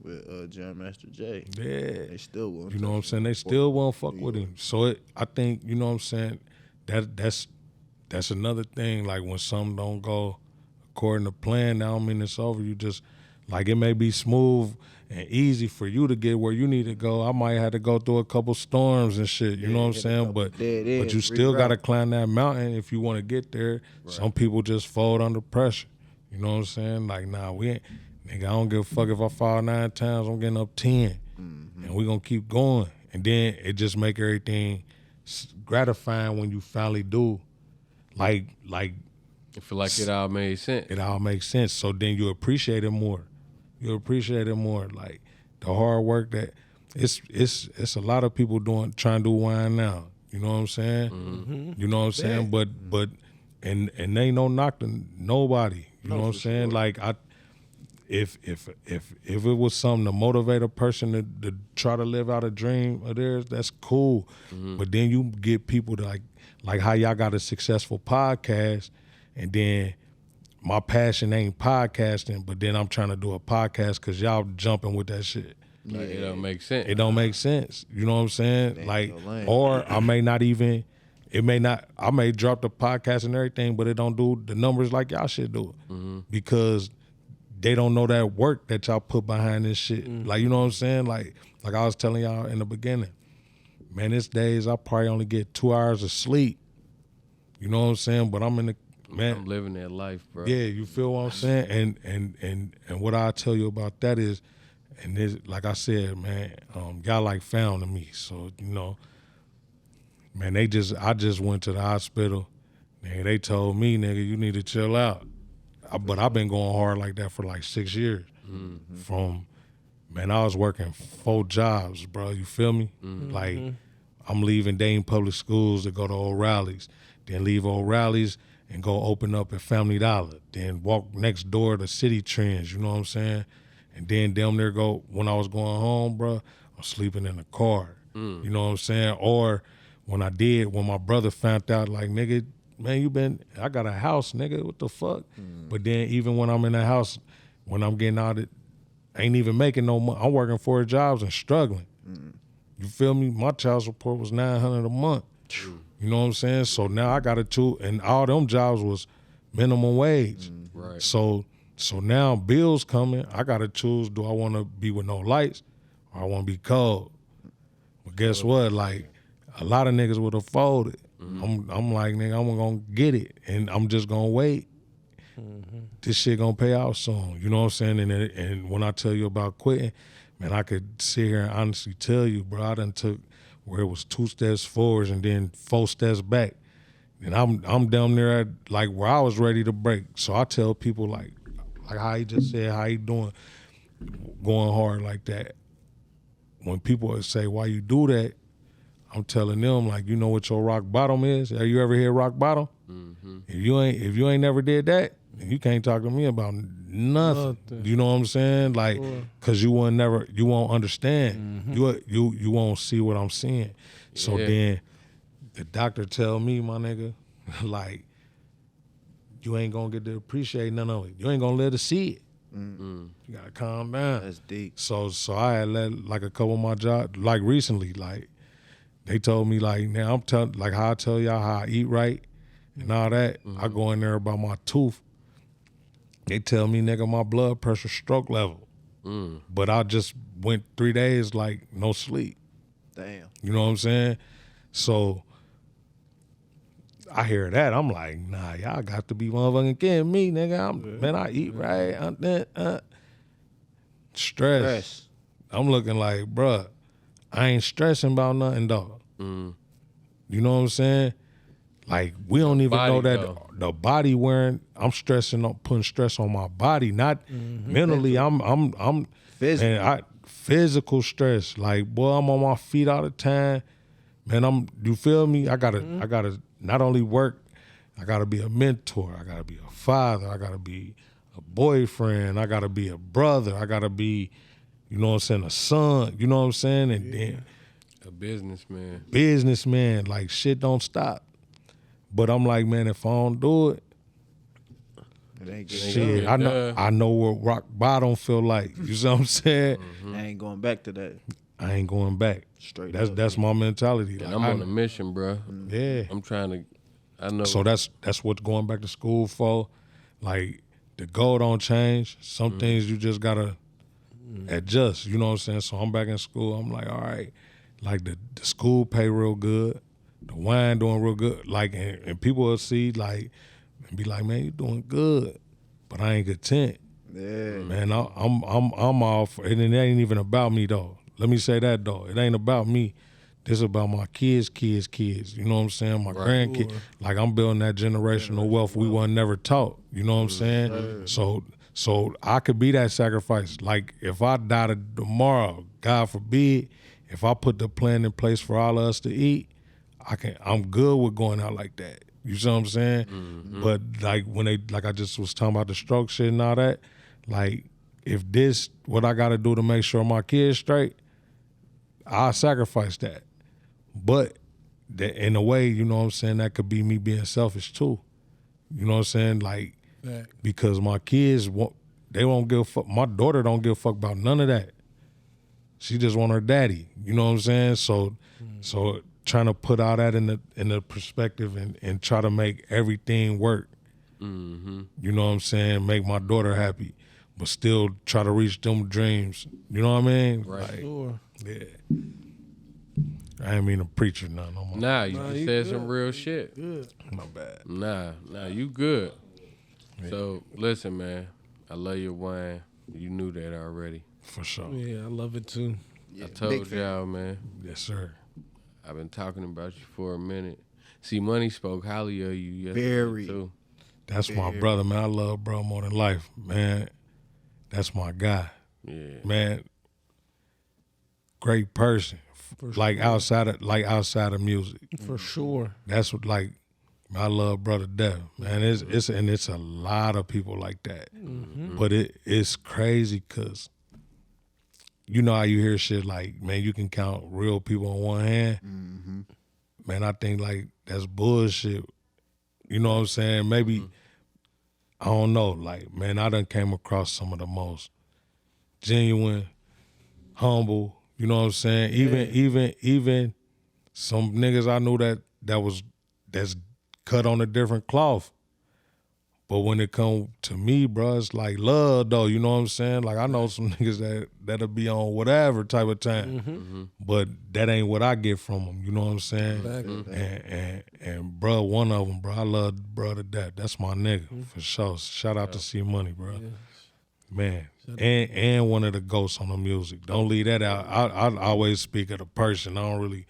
with Jam Master Jay. Yeah. They still won't. You know what I'm touch saying? it. They still won't fuck with him. So I think, you know what I'm saying, that's another thing. Like when something don't go according to plan, now I mean it's over. You just, like, it may be smooth and easy for you to get where you need to go. I might have to go through a couple storms and shit, you know what I'm hit a saying? couple But dead ends, you still reroute. got to climb that mountain if you want to get there. Some people just fold under pressure. You know what I'm saying? Like, nah, we ain't, nigga, I don't give a fuck if I fall 9 times, I'm getting up 10. And we gonna keep going. And then it just make everything gratifying when you finally do. Like I feel like it all made sense. it all makes sense. So then you appreciate it more. You appreciate it more. Like the hard work that it's a lot of people trying to do wine now. You know what I'm saying? You know what I'm saying? But and ain't no knock to nobody. You know what I'm saying? Like if it was something to motivate a person to try to live out a dream of theirs, that's cool. But then you get people to like how y'all got a successful podcast, and then my passion ain't podcasting, but then I'm trying to do a podcast because y'all jumping with that shit. Like, it don't make sense. It don't make sense. You know what I'm saying? They Like, ain't no lane. or I may not even. It may not. I may drop the podcast and everything, but it don't do the numbers like y'all should do it because they don't know that work that y'all put behind this shit. Like, you know what I'm saying? Like I was telling y'all in the beginning, man, these days I probably only get 2 hours of sleep. You know what I'm saying? But I'm in the man. I'm living that life, bro. Yeah, you feel what I'm saying? And what I tell you about that is, and this, like I said, man, y'all like found to me. So, you know, man, I just went to the hospital. Nigga, they told me, nigga, you need to chill out. But I've been going hard like that for like 6 years. From, man, I was working 4 jobs, bro. You feel me? Like, I'm leaving Dayton Public Schools to go to O'Reilly's, then leave O'Reilly's and go open up at Family Dollar, then walk next door to City Trends, you know what I'm saying? And then damn near go, when I was going home, bro, I'm sleeping in the car, you know what I'm saying? Or when my brother found out, like, nigga, man, I got a house, nigga, what the fuck? But then even when I'm in the house, when I'm getting out, I ain't even making no money. I'm working 4 jobs and struggling. You feel me? My child support was $900 a month. You know what I'm saying? So now I got and all them jobs was minimum wage. Right. So now bills coming, I gotta choose, do I wanna be with no lights or I wanna be cold? But guess what? Like, a lot of niggas would have folded. I'm like, nigga, I'm gonna get it and I'm just gonna wait. This shit gonna pay out soon. You know what I'm saying? And when I tell you about quitting, man, I could sit here and honestly tell you, bro, I done took where it was 2 steps forwards and then 4 steps back. And I'm down there at like where I was ready to break. So I tell people like how he just said, how he doing, going hard like that. When people say, why you do that? I'm telling them, like, you know what your rock bottom is? Have you ever hit rock bottom? If you ain't never did that, then you can't talk to me about nothing. You know what I'm saying? Like, cause you won't understand. You won't see what I'm seeing. So then the doctor tell me, my nigga, like, you ain't gonna get to appreciate none of it. You ain't gonna live to see it. You gotta calm down. That's deep. So I had let like a couple of my jobs, like recently, like they told me like, now I'm telling, like how I tell y'all how I eat right and all that. I go in there about my tooth. They tell me, nigga, my blood pressure stroke level. But I just went 3 days like no sleep. Damn. You know what I'm saying? So I hear that, I'm like, nah, y'all got to be motherfucking kidding me, nigga. Man, I eat right. Stress. I'm looking like, bruh, I ain't stressing about nothing, dog. You know what I'm saying? Like, we don't even know that the body wearing, I'm stressing on, putting stress on my body, not mentally. I'm Physical. Man, physical stress. Like, boy, I'm on my feet all the time. Man, you feel me? I gotta not only work, I gotta be a mentor, I gotta be a father, I gotta be a boyfriend, I gotta be a brother, I gotta be, you know what I'm saying, a son, you know what I'm saying? And then A businessman, like shit don't stop. But I'm like, man, if I don't do it, It ain't good. shit, I know what rock bottom feel like. You see what I'm saying? I ain't going back to that. I ain't going back. Straight That's my mentality. And Like, I'm on a mission, bro. Yeah. I'm trying to. I know. So that's what going back to school for. Like, the goal don't change. Some things you just gotta adjust. You know what I'm saying? So I'm back in school. I'm like, all right. Like the school pay real good. The wine doing real good. Like, and people will see like and be like, man, you doing good, but I ain't content. Yeah. Man, I'm all for it, and it ain't even about me though. Let me say that though. It ain't about me. This is about my kids. You know what I'm saying? My grandkids. Like, I'm building that generational wealth we wasn't never taught. You know what I'm saying? So I could be that sacrifice. Like, if I die tomorrow, God forbid, if I put the plan in place for all of us to eat, I'm good with going out like that. You see what I'm saying? But like like I just was talking about the stroke shit and all that, like, if this what I gotta do to make sure my kids straight, I'll sacrifice that. But in a way, you know what I'm saying, that could be me being selfish too. You know what I'm saying? Like, because my kids, they won't give a fuck. My daughter don't give a fuck about none of that. She just want her daddy. You know what I'm saying? So trying to put all that in the perspective and try to make everything work. Mm-hmm. You know what I'm saying? Make my daughter happy, but still try to reach them dreams. You know what I mean? Right. Like, Sure. yeah. I ain't mean a preacher no more. Nah, you Nah, just you said good. some real shit. Good. My bad. Nah, you good. Yeah. So listen, man, I love your wine. You knew that already. For sure. Yeah, I love it too. Yeah, I told big fan. y'all, man. Yes, sir. I've been talking about you for a minute. See, Money spoke highly of you yesterday Very. too. That's my brother, man. I love bro more than life, man. That's my guy, Yeah. man. Great person, For like sure. outside of music. For sure. That's what like I love brother death, man. It's a lot of people like that, but it's crazy because you know how you hear shit like, man, you can count real people on one hand. Man, I think like that's bullshit. You know what I'm saying? Maybe I don't know. Like, man, I done came across some of the most genuine, humble. You know what I'm saying? Even some niggas I knew that's cut on a different cloth. But when it come to me, bro, it's like love though. You know what I'm saying? Like I know some niggas that'll be on whatever type of time, but that ain't what I get from them. You know what I'm saying? Exactly. And bro, one of them, bro, I love bro to death. That's my nigga for sure. Shout out to C Money, bro. Man, and one of the ghosts on the music. Don't leave that out. I always speak of the person. I don't really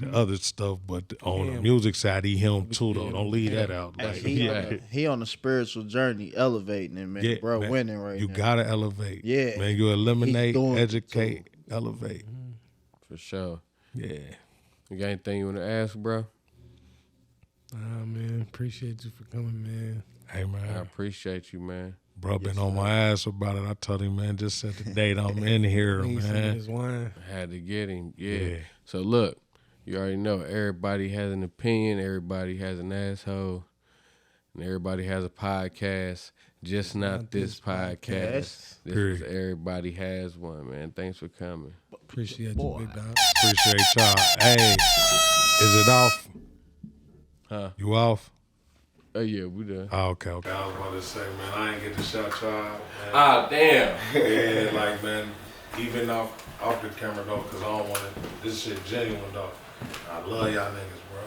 the other stuff, but on the music side, him too though. Don't leave that out. Hey, Like, he on a spiritual journey, elevating it, man. yeah, bro, man, winning right you now. gotta elevate. Yeah. Man, you eliminate, He's doing it, educate, elevate. For sure. Yeah. You got anything you want to ask, bro? Man, appreciate you for coming, man. Hey I man, appreciate you, man. bro been on my ass about it. I told him, man, just set the date. I'm in here, Need some of man. this wine. I had to get him. Yeah. Yeah. So look, you already know everybody has an opinion, everybody has an asshole, and everybody has a podcast. Just not this podcast. This Period. is Everybody Has One, man. Thanks for coming. Appreciate you, big dog. Appreciate y'all. Hey, is it off? Huh? You off? Oh yeah, we done. Oh, okay. I was about to say, man, I ain't get to shout y'all out, man. Ah, damn. Yeah, like, man, even off the camera, though, because I don't want to, this shit genuine, though. I love y'all niggas, bro.